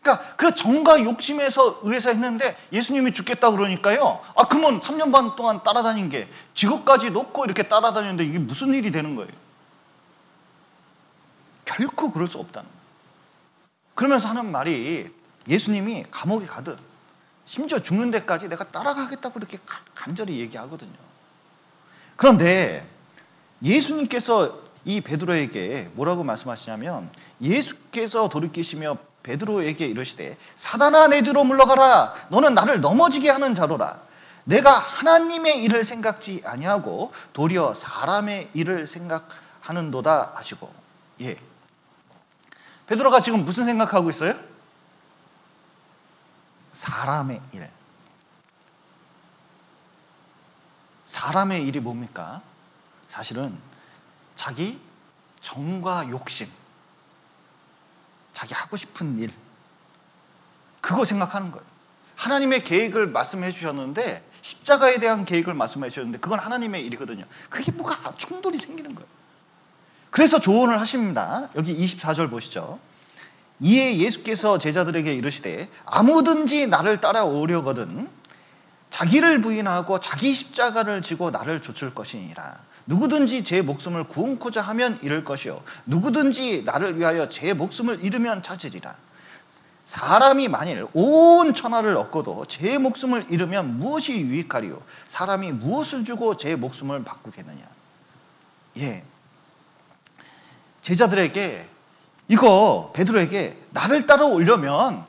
그러니까 그 정과 욕심에서 의해서 했는데 예수님이 죽겠다 그러니까요. 그러면 3년 반 동안 따라다닌 게 직업까지 놓고 이렇게 따라다녔는데 이게 무슨 일이 되는 거예요? 결코 그럴 수 없다는 거예요. 그러면서 하는 말이 예수님이 감옥에 가든 심지어 죽는 데까지 내가 따라가겠다고 이렇게 간절히 얘기하거든요. 그런데 예수님께서 이 베드로에게 뭐라고 말씀하시냐면 예수께서 돌이키시며 베드로에게 이르시되 사단아 내 뒤로 물러가라 너는 나를 넘어지게 하는 자로라 내가 하나님의 일을 생각지 아니하고 도리어 사람의 일을 생각하는도다 하시고. 예, 베드로가 지금 무슨 생각하고 있어요? 사람의 일. 사람의 일이 뭡니까? 사실은 자기 정과 욕심, 자기 하고 싶은 일, 그거 생각하는 거예요. 하나님의 계획을 말씀해 주셨는데 십자가에 대한 계획을 말씀해 주셨는데 그건 하나님의 일이거든요. 그게 뭐가 충돌이 생기는 거예요. 그래서 조언을 하십니다. 여기 24절 보시죠. 이에 예수께서 제자들에게 이르시되 아무든지 나를 따라오려거든 자기를 부인하고 자기 십자가를 지고 나를 좇을 것이니라. 누구든지 제 목숨을 구원코자 하면 잃을 것이요 누구든지 나를 위하여 제 목숨을 잃으면 찾으리라. 사람이 만일 온 천하를 얻고도 제 목숨을 잃으면 무엇이 유익하리요 사람이 무엇을 주고 제 목숨을 바꾸겠느냐. 예, 제자들에게 이거 베드로에게 나를 따라오려면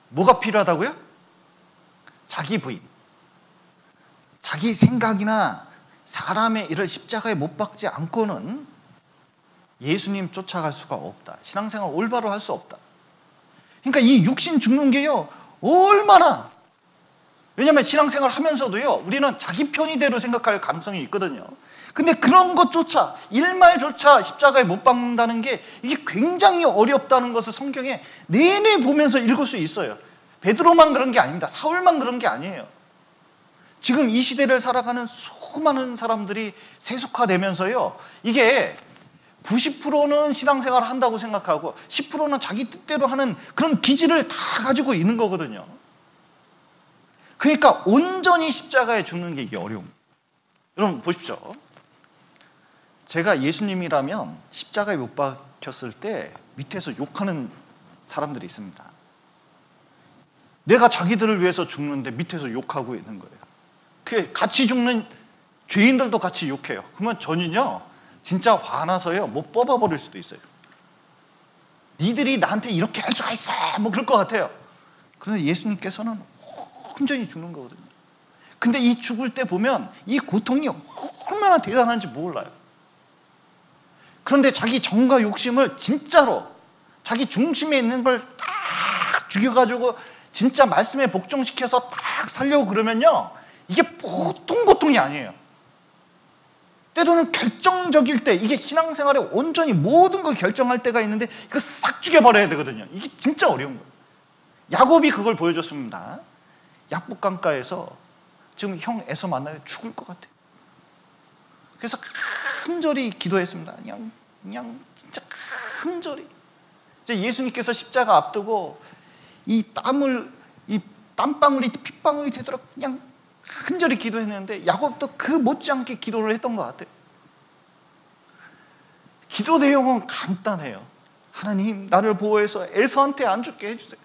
뭐가 필요하다고요? 자기 부인, 자기 생각이나 사람의 일을 십자가에 못 박지 않고는 예수님 쫓아갈 수가 없다. 신앙생활 올바로 할 수 없다. 그러니까 이 육신 죽는 게요 얼마나, 왜냐하면 신앙생활 하면서도요 우리는 자기 편의대로 생각할 가능성이 있거든요. 근데 그런 것조차 일말조차 십자가에 못 박는다는 게 이게 굉장히 어렵다는 것을 성경에 내내 보면서 읽을 수 있어요. 베드로만 그런 게 아닙니다. 사울만 그런 게 아니에요. 지금 이 시대를 살아가는 수많은 사람들이 세속화되면서요 이게 90%는 신앙생활을 한다고 생각하고 10%는 자기 뜻대로 하는 그런 기질을 다 가지고 있는 거거든요. 그러니까 온전히 십자가에 죽는 게 이게 어려운 거예요. 여러분 보십시오. 제가 예수님이라면 십자가에 못 박혔을 때 밑에서 욕하는 사람들이 있습니다. 내가 자기들을 위해서 죽는데 밑에서 욕하고 있는 거예요. 그 같이 죽는 죄인들도 같이 욕해요. 그러면 저는요 진짜 화나서요 못 뽑아버릴 수도 있어요. 니들이 나한테 이렇게 할 수가 있어 뭐 그럴 것 같아요. 그런데 예수님께서는 온전히 죽는 거거든요. 근데 이 죽을 때 보면 이 고통이 얼마나 대단한지 몰라요. 그런데 자기 정과 욕심을 진짜로 자기 중심에 있는 걸 딱 죽여가지고 진짜 말씀에 복종시켜서 딱 살려고 그러면요 이게 보통 고통이 아니에요. 때로는 결정적일 때, 이게 신앙생활에 온전히 모든 걸 결정할 때가 있는데 이거 싹 죽여버려야 되거든요. 이게 진짜 어려운 거예요. 야곱이 그걸 보여줬습니다. 약복강가에서 지금 형 에서 만나면 죽을 것 같아요. 그래서 간절히 기도했습니다. 그냥 진짜 간절히. 이제 예수님께서 십자가 앞두고 이 땀을 이 땀방울이 핏방울이 되도록 그냥 간절히 기도했는데 야곱도 그 못지않게 기도를 했던 것 같아요. 기도 내용은 간단해요. 하나님, 나를 보호해서 에서한테 안 죽게 해주세요.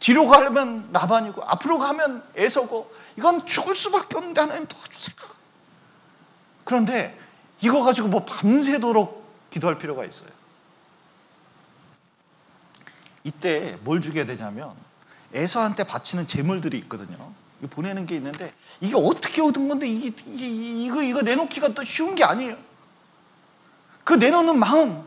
뒤로 가면 라반이고 앞으로 가면 에서고 이건 죽을 수밖에 없는데 하나님 도와주세요. 그런데 이거 가지고 뭐 밤새도록 기도할 필요가 있어요. 이때 뭘 주게 되냐면 에서한테 바치는 재물들이 있거든요. 이거 보내는 게 있는데 이게 어떻게 얻은 건데 이거 내놓기가 또 쉬운 게 아니에요. 그 내놓는 마음,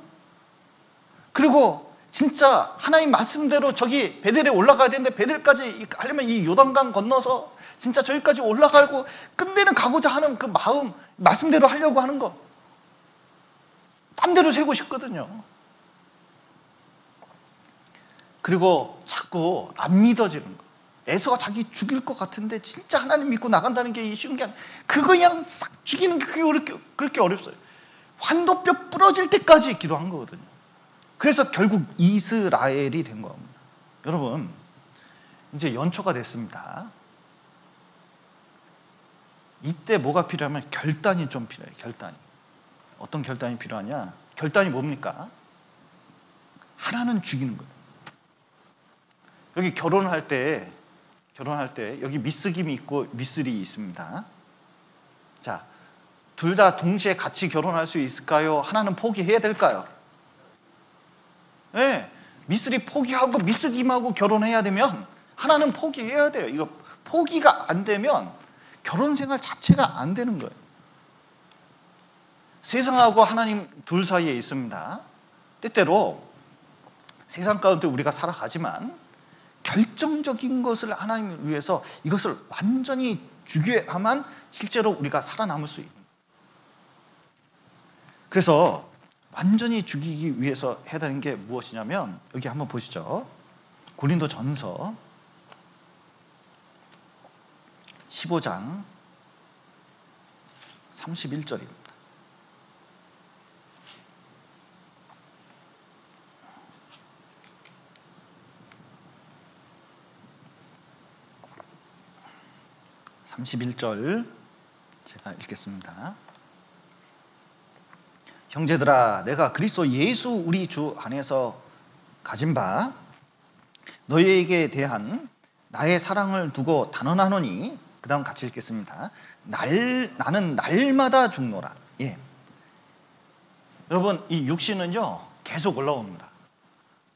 그리고 진짜 하나님 말씀대로 저기 베델에 올라가야 되는데 베델까지 하려면 이 요단강 건너서 진짜 저기까지 올라가고 끝내는 가고자 하는 그 마음, 말씀대로 하려고 하는 거 딴 데로 세고 싶거든요. 그리고 자꾸 안 믿어지는 거. 에서가 자기 죽일 것 같은데 진짜 하나님 믿고 나간다는 게 쉬운 게 아니라 그거 그냥 싹 죽이는 게 그렇게 어렵어요. 환도뼈 부러질 때까지 기도한 거거든요. 그래서 결국 이스라엘이 된 겁니다. 여러분, 이제 연초가 됐습니다. 이때 뭐가 필요하면 결단이 좀 필요해요. 결단이. 어떤 결단이 필요하냐? 결단이 뭡니까? 하나는 죽이는 거예요. 여기 결혼할 때 여기 미스김이 있고 미스리 있습니다. 자, 둘 다 동시에 같이 결혼할 수 있을까요? 하나는 포기해야 될까요? 네, 미스리 포기하고 미스김하고 결혼해야 되면 하나는 포기해야 돼요. 이거 포기가 안 되면 결혼 생활 자체가 안 되는 거예요. 세상하고 하나님 둘 사이에 있습니다. 때때로 세상 가운데 우리가 살아가지만 결정적인 것을 하나님을 위해서 이것을 완전히 죽여야만 실제로 우리가 살아남을 수 있는 거예요. 그래서 완전히 죽이기 위해서 해야 되는 게 무엇이냐면 여기 한번 보시죠. 고린도전서 15장 31절입니다. (31절) 제가 읽겠습니다. 형제들아, 내가 그리스도 예수 우리 주 안에서 가진 바 너희에게 대한 나의 사랑을 두고 단언하노니, 그 다음 같이 읽겠습니다. 나는 날마다 죽노라. 예. 여러분, 이 육신은요 계속 올라옵니다.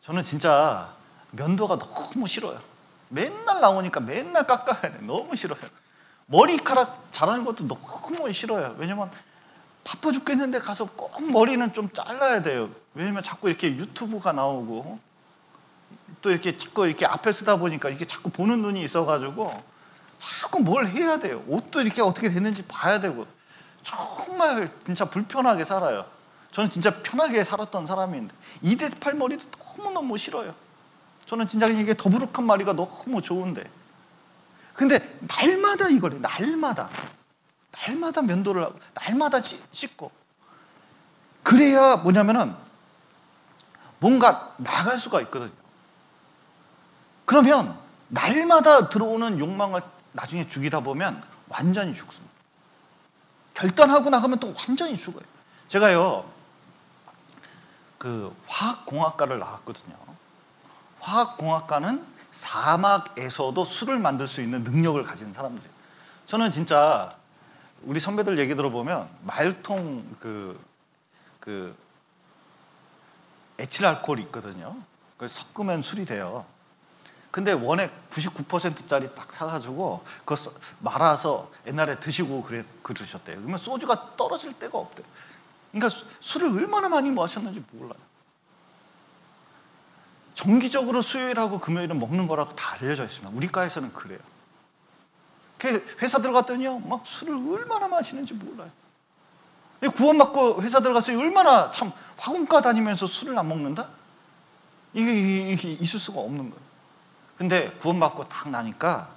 저는 진짜 면도가 너무 싫어요. 맨날 나오니까 맨날 깎아야 돼. 너무 싫어요. 머리카락 자라는 것도 너무 싫어요. 왜냐면 바빠 죽겠는데 가서 꼭 머리는 좀 잘라야 돼요. 왜냐면 자꾸 이렇게 유튜브가 나오고 또 이렇게 자꾸 이렇게 앞에 쓰다 보니까 이렇게 자꾸 보는 눈이 있어가지고 자꾸 뭘 해야 돼요. 옷도 이렇게 어떻게 됐는지 봐야 되고 정말 진짜 불편하게 살아요. 저는 진짜 편하게 살았던 사람인데 이대팔머리도 너무너무 싫어요. 저는 진짜 이게 더부룩한 머리가 너무 좋은데, 근데 날마다 이걸 해요. 날마다 면도를 하고 날마다 씻고, 그래야 뭐냐면은 뭔가 나갈 수가 있거든요. 그러면 날마다 들어오는 욕망을 나중에 죽이다 보면 완전히 죽습니다. 결단하고 나가면 또 완전히 죽어요. 제가요 그 화학공학과를 나왔거든요. 화학공학과는 사막에서도 술을 만들 수 있는 능력을 가진 사람들이에요. 저는 진짜 우리 선배들 얘기 들어보면 말통 에틸알코올이 있거든요. 그걸 섞으면 술이 돼요. 근데 원액 99%짜리 딱 사가지고 그거 말아서 옛날에 드시고 그러셨대요. 그러면 소주가 떨어질 데가 없대요. 그러니까 술을 얼마나 많이 마셨는지 몰라요. 정기적으로 수요일하고 금요일은 먹는 거라고 다 알려져 있습니다. 우리 과에서는 그래요. 회사 들어갔더니요 막 술을 얼마나 마시는지 몰라요. 구원받고 회사 들어갔으니 얼마나 참 학원과 다니면서 술을 안 먹는다? 이게 있을 수가 없는 거예요. 근데 구원받고 딱 나니까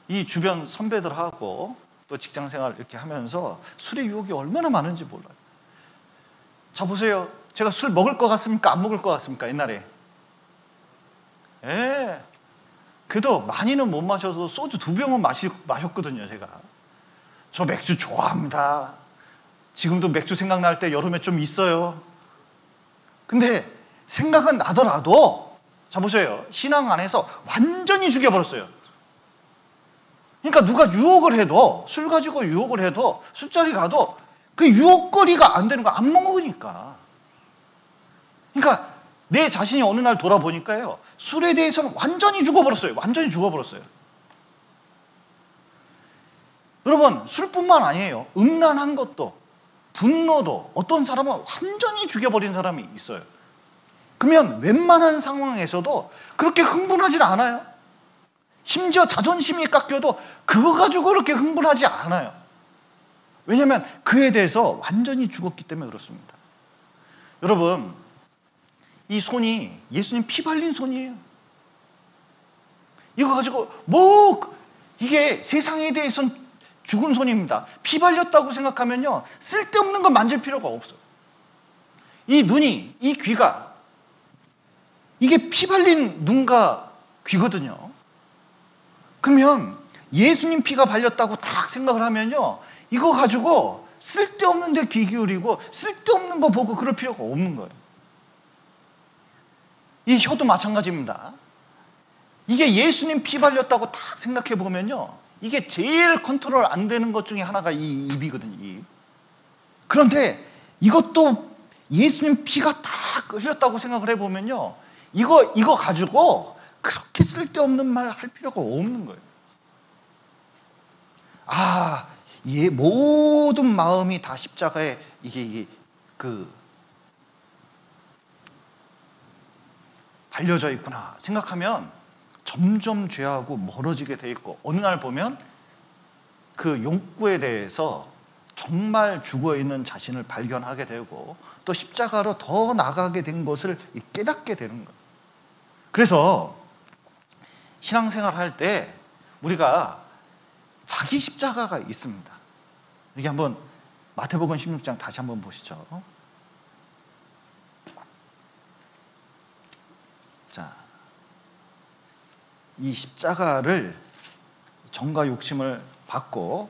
이 주변 선배들하고 또 직장생활 이렇게 하면서 술의 유혹이 얼마나 많은지 몰라요. 자, 보세요. 제가 술 먹을 것 같습니까? 안 먹을 것 같습니까? 옛날에. 예. 그래도 많이는 못 마셔서 소주 2병은 마셨거든요, 제가. 저 맥주 좋아합니다. 지금도 맥주 생각날 때 여름에 좀 있어요. 근데 생각은 나더라도, 자 보세요. 신앙 안에서 완전히 죽여버렸어요. 그러니까 누가 유혹을 해도, 술 가지고 유혹을 해도, 술자리 가도 그 유혹거리가 안 되는 거 안 먹으니까. 그러니까 내 자신이 어느 날 돌아보니까요, 술에 대해서는 완전히 죽어버렸어요. 완전히 죽어버렸어요. 여러분, 술뿐만 아니에요. 음란한 것도, 분노도 어떤 사람은 완전히 죽여버린 사람이 있어요. 그러면 웬만한 상황에서도 그렇게 흥분하지 않아요. 심지어 자존심이 깎여도 그거 가지고 그렇게 흥분하지 않아요. 왜냐하면 그에 대해서 완전히 죽었기 때문에 그렇습니다. 여러분, 이 손이 예수님 피 발린 손이에요. 이거 가지고 이게 세상에 대해서는 죽은 손입니다. 피 발렸다고 생각하면요, 쓸데없는 거 만질 필요가 없어요. 이 눈이, 이 귀가, 이게 피 발린 눈과 귀거든요. 그러면 예수님 피가 발렸다고 딱 생각을 하면요, 이거 가지고 쓸데없는 데 귀 기울이고 쓸데없는 거 보고 그럴 필요가 없는 거예요. 이 혀도 마찬가지입니다. 이게 예수님 피 발렸다고 딱 생각해 보면요, 이게 제일 컨트롤 안 되는 것 중에 하나가 이 입이거든요, 입. 그런데 이것도 예수님 피가 딱 흘렸다고 생각을 해보면요, 이거 가지고 그렇게 쓸데없는 말 할 필요가 없는 거예요. 모든 마음이 다 십자가에 달려져 있구나 생각하면 점점 죄하고 멀어지게 돼 있고, 어느 날 보면 그 욕구에 대해서 정말 죽어있는 자신을 발견하게 되고, 또 십자가로 더 나가게 된 것을 깨닫게 되는 거예요. 그래서 신앙생활 할 때 우리가 자기 십자가가 있습니다. 여기 한번 마태복음 16장 다시 한번 보시죠. 자, 이 십자가를, 정과 욕심을 받고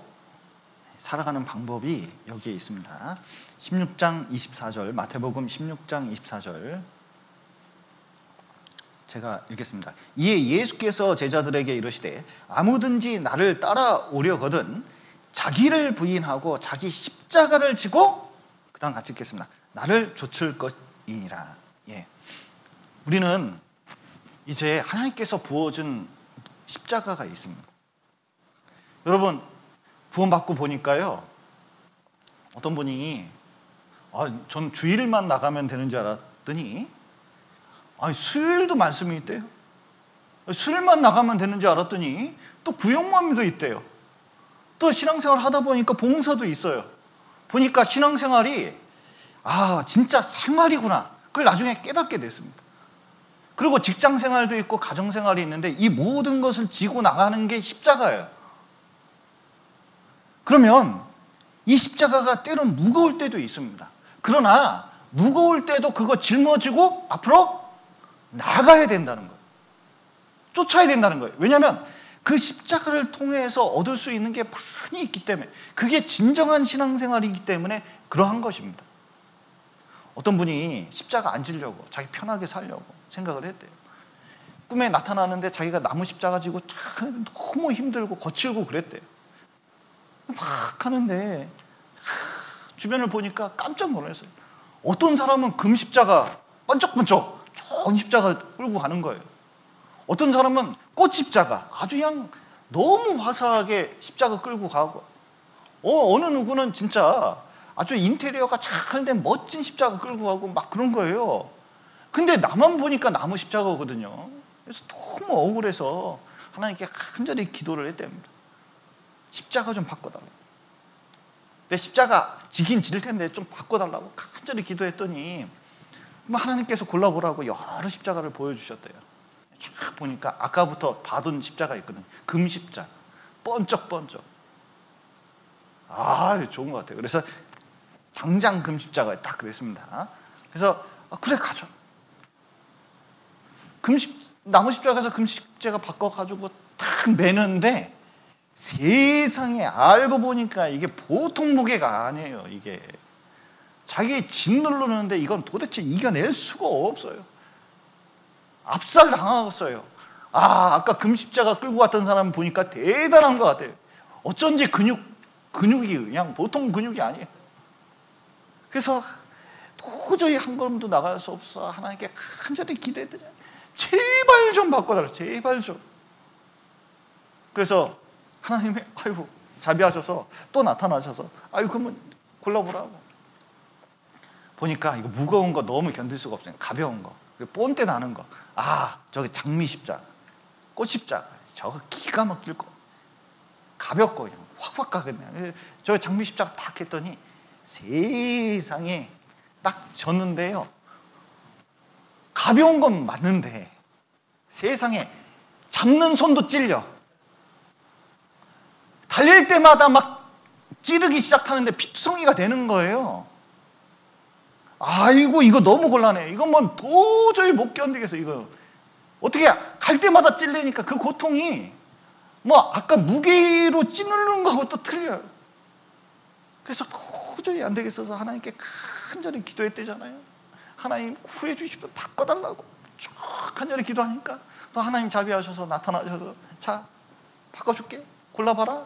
살아가는 방법이 여기에 있습니다. 16장 24절, 마태복음 16장 24절 제가 읽겠습니다. 이에 예수께서 제자들에게 이르시되 아무든지 나를 따라오려거든 자기를 부인하고 자기 십자가를 지고, 그 다음 같이 읽겠습니다. 나를 좇을 것이니라. 우리는 이제 하나님께서 부어준 십자가가 있습니다. 여러분, 구원받고 보니까요, 어떤 분이 전 주일만 나가면 되는 줄 알았더니 수요일도 말씀이 있대요. 수요일만 나가면 되는 줄 알았더니 또 구역모임도 있대요. 또 신앙생활 하다 보니까 봉사도 있어요. 보니까 신앙생활이 진짜 생활이구나, 그걸 나중에 깨닫게 됐습니다. 그리고 직장생활도 있고 가정생활이 있는데 이 모든 것을 지고 나가는 게 십자가예요. 그러면 이 십자가가 때론 무거울 때도 있습니다. 그러나 무거울 때도 그거 짊어지고 앞으로 나가야 된다는 거예요. 쫓아야 된다는 거예요. 왜냐하면 그 십자가를 통해서 얻을 수 있는 게 많이 있기 때문에, 그게 진정한 신앙생활이기 때문에 그러한 것입니다. 어떤 분이 십자가 안 지려고 자기 편하게 살려고 생각을 했대요. 꿈에 나타나는데 자기가 나무 십자가 지고 너무 힘들고 거칠고 그랬대요. 막 하는데 주변을 보니까 깜짝 놀랐어요. 어떤 사람은 금 십자가 번쩍번쩍 좋은 십자가 끌고 가는 거예요. 어떤 사람은 꽃 십자가 아주 그냥 너무 화사하게 십자가 끌고 가고, 어느 누구는 진짜 아주 인테리어가 잘 된 멋진 십자가 끌고 가고 막 그런 거예요. 근데 나만 보니까 나무 십자가거든요. 그래서 너무 억울해서 하나님께 간절히 기도를 했답니다. 십자가 좀 바꿔달라고. 내 십자가 지긴 지를 텐데 좀 바꿔달라고 간절히 기도했더니 하나님께서 골라보라고 여러 십자가를 보여주셨대요. 쫙 보니까 아까부터 봐둔 십자가 있거든. 금 십자가, 번쩍번쩍. 좋은 것 같아요. 그래서 당장 금 십자가 딱 그랬습니다. 그래서 그래 가져. 나무 십자가에서 금십자가 바꿔가지고 탁 매는데 세상에 알고 보니까 이게 보통 무게가 아니에요. 이게 자기 짓누르는데 이건 도대체 이겨낼 수가 없어요. 압살 당하겠어요. 아까 금십자가 끌고 갔던 사람 보니까 대단한 것 같아요. 어쩐지 근육이 그냥 보통 근육이 아니에요. 그래서 도저히 한 걸음도 나갈 수 없어 하나님께 간절히 기도했더니 제발 좀 바꿔달라, 제발 좀. 그래서 하나님이 아이고 자비하셔서 또 나타나셔서 아이고 그러면 골라보라고. 보니까 이거 무거운 거 너무 견딜 수가 없어요. 가벼운 거, 본때 나는 거. 저기 장미 십자가, 꽃 십자가, 저거 기가 막힐 거, 가볍고 그냥 확확 가겠네. 저 장미 십자가 딱 했더니 세상에 딱 졌는데요. 가벼운 건 맞는데 세상에 잡는 손도 찔려. 달릴 때마다 막 찌르기 시작하는데 피투성이가 되는 거예요. 아이고 이거 너무 곤란해. 이건 뭐 도저히 못 견디겠어. 이거 어떻게 갈 때마다 찔리니까 그 고통이 뭐 아까 무게로 찌르는 거하고 또 틀려요. 그래서 도저히 안 되겠어서 하나님께 간절히 기도했대잖아요. 하나님 구해 주십시오. 바꿔달라고 쭉 간절히 기도하니까 또 하나님 자비하셔서 나타나셔서 자 바꿔줄게. 골라봐라.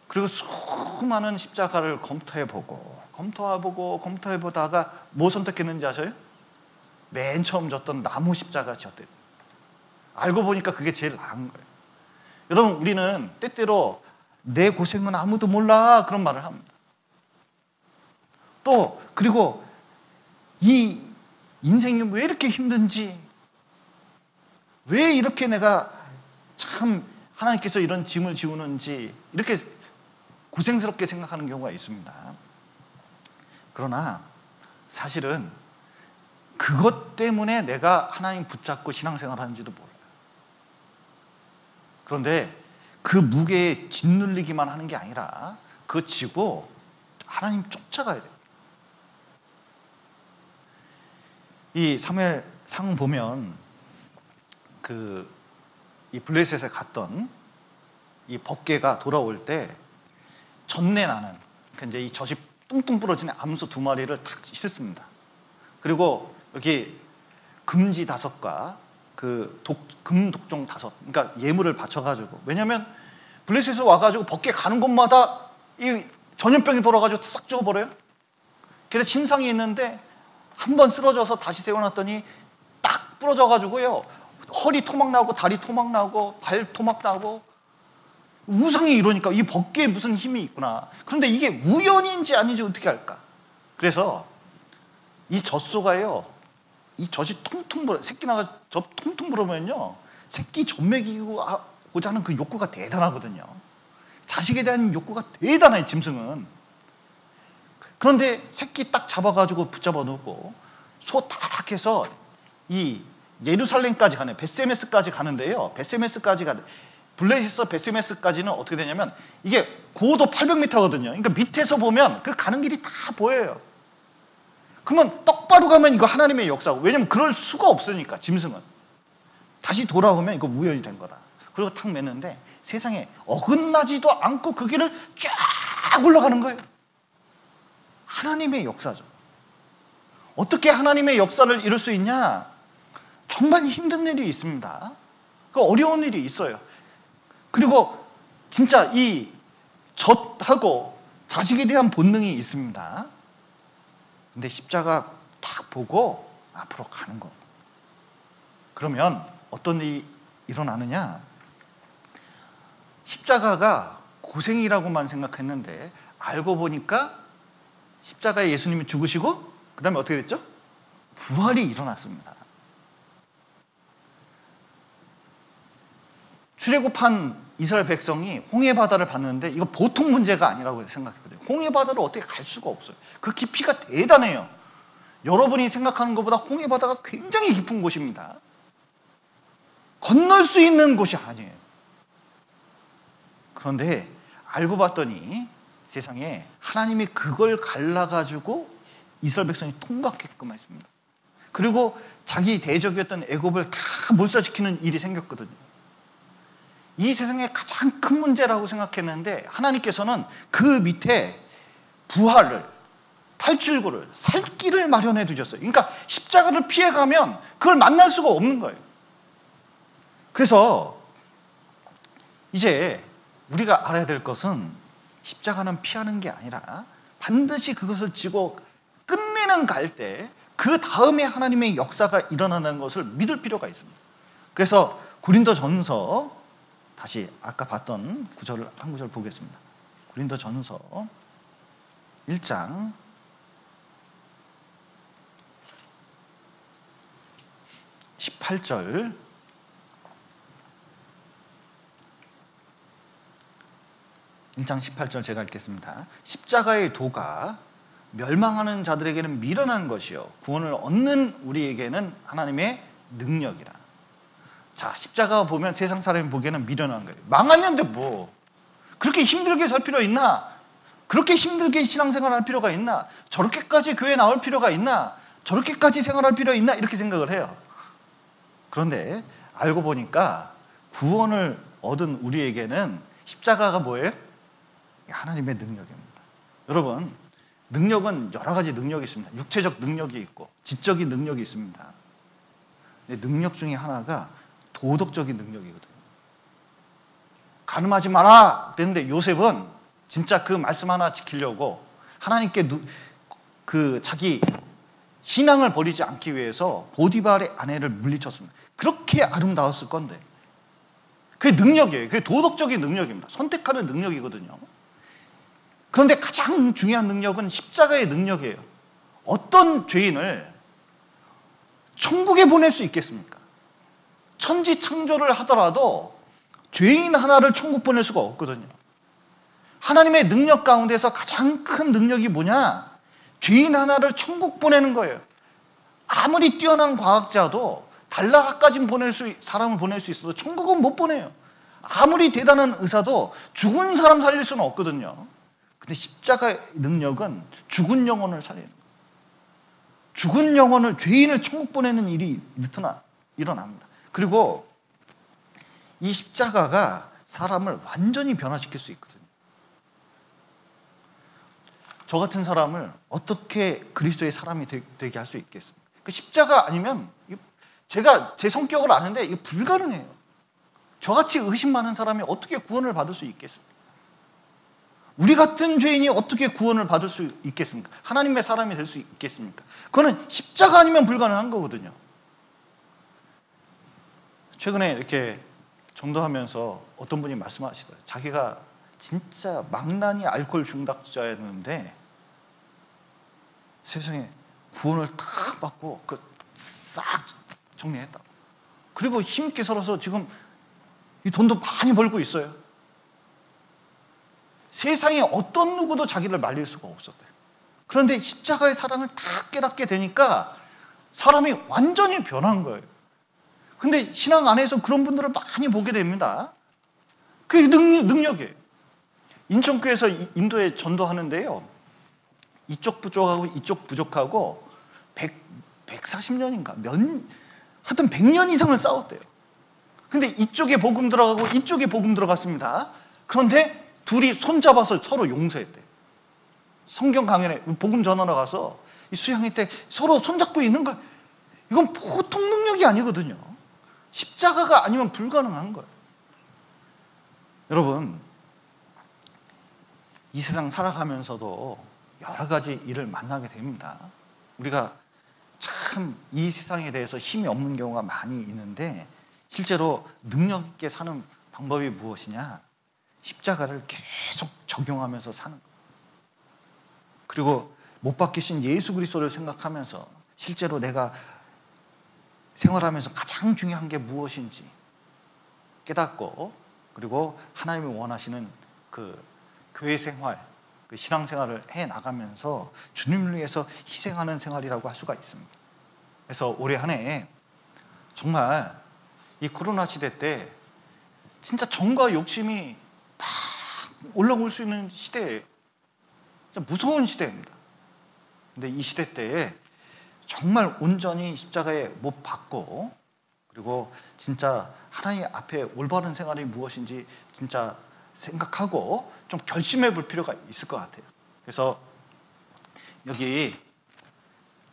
그리고 수많은 십자가를 검토해보다가 뭐 선택했는지 아세요? 맨 처음 졌던 나무 십자가 졌대요. 알고 보니까 그게 제일 나은 거예요. 여러분 우리는 때때로 내 고생은 아무도 몰라 그런 말을 합니다. 또 그리고 이 인생이 왜 이렇게 힘든지, 왜 이렇게 내가 참 하나님께서 이런 짐을 지우는지 이렇게 고생스럽게 생각하는 경우가 있습니다. 그러나 사실은 그것 때문에 내가 하나님 붙잡고 신앙생활을 하는지도 몰라요. 그런데 그 무게에 짓눌리기만 하는 게 아니라 그거 지고 하나님 쫓아가야 돼요. 이 사무엘상 보면 이 블레셋에 갔던 이 법궤가 돌아올 때 전내 나는 이제 이 젖이 뚱뚱 부러진 암소 2마리를 탁 싣습니다. 그리고 여기 금지 5과 금독종 5, 그러니까 예물을 바쳐가지고, 왜냐면 블레셋에서 와가지고 법궤 가는 곳마다 이 전염병이 돌아가지고 싹 죽어버려요. 그래서 신상이 있는데 한 번 쓰러져서 다시 세워놨더니 딱 부러져가지고요. 허리 토막 나고 다리 토막 나고 발 토막 나고 우상이 이러니까 이 법궤에 무슨 힘이 있구나. 그런데 이게 우연인지 아닌지 어떻게 알까? 그래서 이 젖소가요, 이 젖이 퉁퉁 불어, 새끼 나가 젖 퉁퉁 불으면요, 새끼 젖 먹이고자 하는 그 욕구가 대단하거든요. 자식에 대한 욕구가 대단해, 짐승은. 그런데 새끼 딱 잡아가지고 붙잡아 놓고 소 딱 해서 이 예루살렘까지 가네, 베세메스까지 가는데요. 블레셋에서 베세메스까지는 어떻게 되냐면 이게 고도 800m거든요. 그러니까 밑에서 보면 그 가는 길이 다 보여요. 그러면 똑바로 가면 이거 하나님의 역사고, 왜냐면 그럴 수가 없으니까 짐승은. 다시 돌아오면 이거 우연이 된 거다. 그리고 탁 매는데 세상에 어긋나지도 않고 그 길을 쫙 올라가는 거예요. 하나님의 역사죠. 어떻게 하나님의 역사를 이룰 수 있냐? 정말 힘든 일이 있습니다. 그 어려운 일이 있어요. 그리고 진짜 이 젖하고 자식에 대한 본능이 있습니다. 근데 십자가 딱 보고 앞으로 가는 거. 그러면 어떤 일이 일어나느냐? 십자가가 고생이라고만 생각했는데 알고 보니까 십자가에 예수님이 죽으시고 그 다음에 어떻게 됐죠? 부활이 일어났습니다. 출애굽한 이스라엘 백성이 홍해바다를 봤는데 이거 보통 문제가 아니라고 생각했거든요. 홍해바다를 어떻게 갈 수가 없어요. 그 깊이가 대단해요. 여러분이 생각하는 것보다 홍해바다가 굉장히 깊은 곳입니다. 건널 수 있는 곳이 아니에요. 그런데 알고 봤더니 세상에 하나님이 그걸 갈라가지고 이스라엘 백성이 통과했게끔 했습니다. 그리고 자기 대적이었던 애굽을 다 몰살시키는 일이 생겼거든요. 이 세상의 가장 큰 문제라고 생각했는데 하나님께서는 그 밑에 부활을, 탈출구를, 살 길을 마련해 두셨어요. 그러니까 십자가를 피해가면 그걸 만날 수가 없는 거예요. 그래서 이제 우리가 알아야 될 것은 십자가는 피하는 게 아니라 반드시 그것을 지고 끝내는 갈 때 그 다음에 하나님의 역사가 일어나는 것을 믿을 필요가 있습니다. 그래서 고린도전서, 다시 아까 봤던 구절을 한 구절 보겠습니다. 고린도전서 1장 18절, 제가 읽겠습니다. 십자가의 도가 멸망하는 자들에게는 미련한 것이요 구원을 얻는 우리에게는 하나님의 능력이라. 자, 십자가 보면 세상 사람이 보기에는 미련한 거예요. 망했는데 뭐 그렇게 힘들게 살 필요 있나? 그렇게 힘들게 신앙생활 할 필요가 있나? 저렇게까지 교회 나올 필요가 있나? 저렇게까지 생활할 필요 있나? 이렇게 생각을 해요. 그런데 알고 보니까 구원을 얻은 우리에게는 십자가가 뭐예요? 하나님의 능력입니다. 여러분, 능력은 여러 가지 능력이 있습니다. 육체적 능력이 있고 지적인 능력이 있습니다. 능력 중에 하나가 도덕적인 능력이거든요. 가늠하지 마라 그랬는데 요셉은 진짜 그 말씀 하나 지키려고 하나님께 자기 신앙을 버리지 않기 위해서 보디발의 아내를 물리쳤습니다. 그렇게 아름다웠을 건데 그게 능력이에요. 그게 도덕적인 능력입니다. 선택하는 능력이거든요. 그런데 가장 중요한 능력은 십자가의 능력이에요. 어떤 죄인을 천국에 보낼 수 있겠습니까? 천지 창조를 하더라도 죄인 하나를 천국 보낼 수가 없거든요. 하나님의 능력 가운데서 가장 큰 능력이 뭐냐? 죄인 하나를 천국 보내는 거예요. 아무리 뛰어난 과학자도 달나라까지 사람을 보낼 수 있어도 천국은 못 보내요. 아무리 대단한 의사도 죽은 사람 살릴 수는 없거든요. 근데 십자가의 능력은 죽은 영혼을 살리는 거예요. 죽은 영혼을, 죄인을 천국 보내는 일이 일어납니다. 그리고 이 십자가가 사람을 완전히 변화시킬 수 있거든요. 저 같은 사람을 어떻게 그리스도의 사람이 되게 할 수 있겠습니까? 그 십자가 아니면 제가 제 성격을 아는데 이거 불가능해요. 저같이 의심 많은 사람이 어떻게 구원을 받을 수 있겠습니까? 우리 같은 죄인이 어떻게 구원을 받을 수 있겠습니까? 하나님의 사람이 될 수 있겠습니까? 그거는 십자가 아니면 불가능한 거거든요. 최근에 이렇게 전도하면서 어떤 분이 말씀하시더라고요. 자기가 진짜 망나니 알코올 중독자였는데 세상에 구원을 탁 받고 싹 정리했다. 그리고 힘있게 살아서 지금 이 돈도 많이 벌고 있어요. 세상에 어떤 누구도 자기를 말릴 수가 없었대요. 그런데 십자가의 사랑을 딱 깨닫게 되니까 사람이 완전히 변한 거예요. 근데 신앙 안에서 그런 분들을 많이 보게 됩니다. 그게 능력이에요. 인천교회에서 인도에 전도하는데요. 이쪽 부족하고 이쪽 부족하고 140년인가 하여튼 100년 이상을 싸웠대요. 근데 이쪽에 복음 들어가고 이쪽에 복음 들어갔습니다. 그런데 둘이 손잡아서 서로 용서했대요. 성경 강연에 복음 전하러 가서 이 수양회 때 서로 손잡고 있는 거, 이건 보통 능력이 아니거든요. 십자가가 아니면 불가능한 거예요. 여러분, 이 세상 살아가면서도 여러 가지 일을 만나게 됩니다. 우리가 참 이 세상에 대해서 힘이 없는 경우가 많이 있는데 실제로 능력 있게 사는 방법이 무엇이냐? 십자가를 계속 적용하면서 사는 거예요. 그리고 못 박히신 예수 그리스도를 생각하면서 실제로 내가 생활하면서 가장 중요한 게 무엇인지 깨닫고, 그리고 하나님이 원하시는 그 교회 생활, 그 신앙 생활을 해 나가면서 주님을 위해서 희생하는 생활이라고 할 수가 있습니다. 그래서 올해 한 해 정말 이 코로나 시대 때 진짜 정과 욕심이 막 올라올 수 있는 시대예요. 진짜 무서운 시대입니다. 근데 이 시대 때에 정말 온전히 십자가에 못 박고, 그리고 진짜 하나님 앞에 올바른 생활이 무엇인지 진짜 생각하고 좀 결심해 볼 필요가 있을 것 같아요. 그래서 여기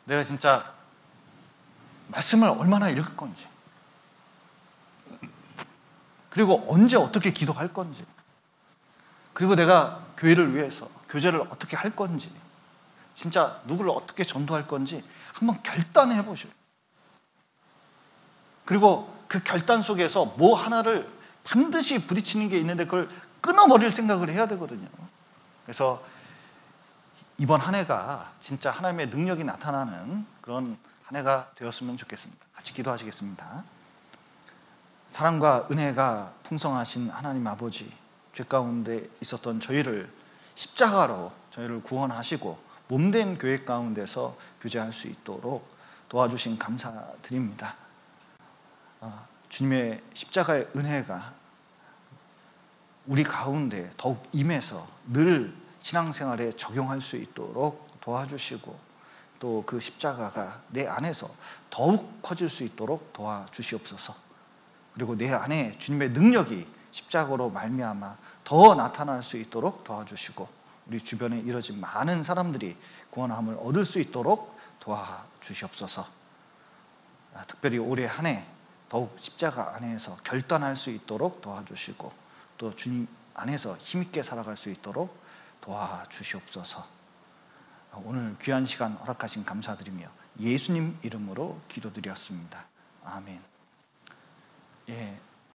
내가 진짜 말씀을 얼마나 읽을 건지, 그리고 언제 어떻게 기도할 건지, 그리고 내가 교회를 위해서 교제를 어떻게 할 건지, 진짜 누구를 어떻게 전도할 건지 한번 결단해 보시오. 그리고 그 결단 속에서 뭐 하나를 반드시 부딪히는 게 있는데 그걸 끊어버릴 생각을 해야 되거든요. 그래서 이번 한 해가 진짜 하나님의 능력이 나타나는 그런 한 해가 되었으면 좋겠습니다. 같이 기도하시겠습니다. 사랑과 은혜가 풍성하신 하나님 아버지, 죄 가운데 있었던 저희를 십자가로 저희를 구원하시고 몸된 교회 가운데서 교제할 수 있도록 도와주신 감사드립니다. 주님의 십자가의 은혜가 우리 가운데 더욱 임해서 늘 신앙생활에 적용할 수 있도록 도와주시고, 또 그 십자가가 내 안에서 더욱 커질 수 있도록 도와주시옵소서. 그리고 내 안에 주님의 능력이 십자가로 말미암아 더 나타날 수 있도록 도와주시고, 우리 주변에 이뤄진 많은 사람들이 구원함을 얻을 수 있도록 도와주시옵소서. 특별히 올해 한 해 더욱 십자가 안에서 결단할 수 있도록 도와주시고, 또 주님 안에서 힘있게 살아갈 수 있도록 도와주시옵소서. 오늘 귀한 시간 허락하신 감사드리며 예수님 이름으로 기도드렸습니다. 아멘. 예.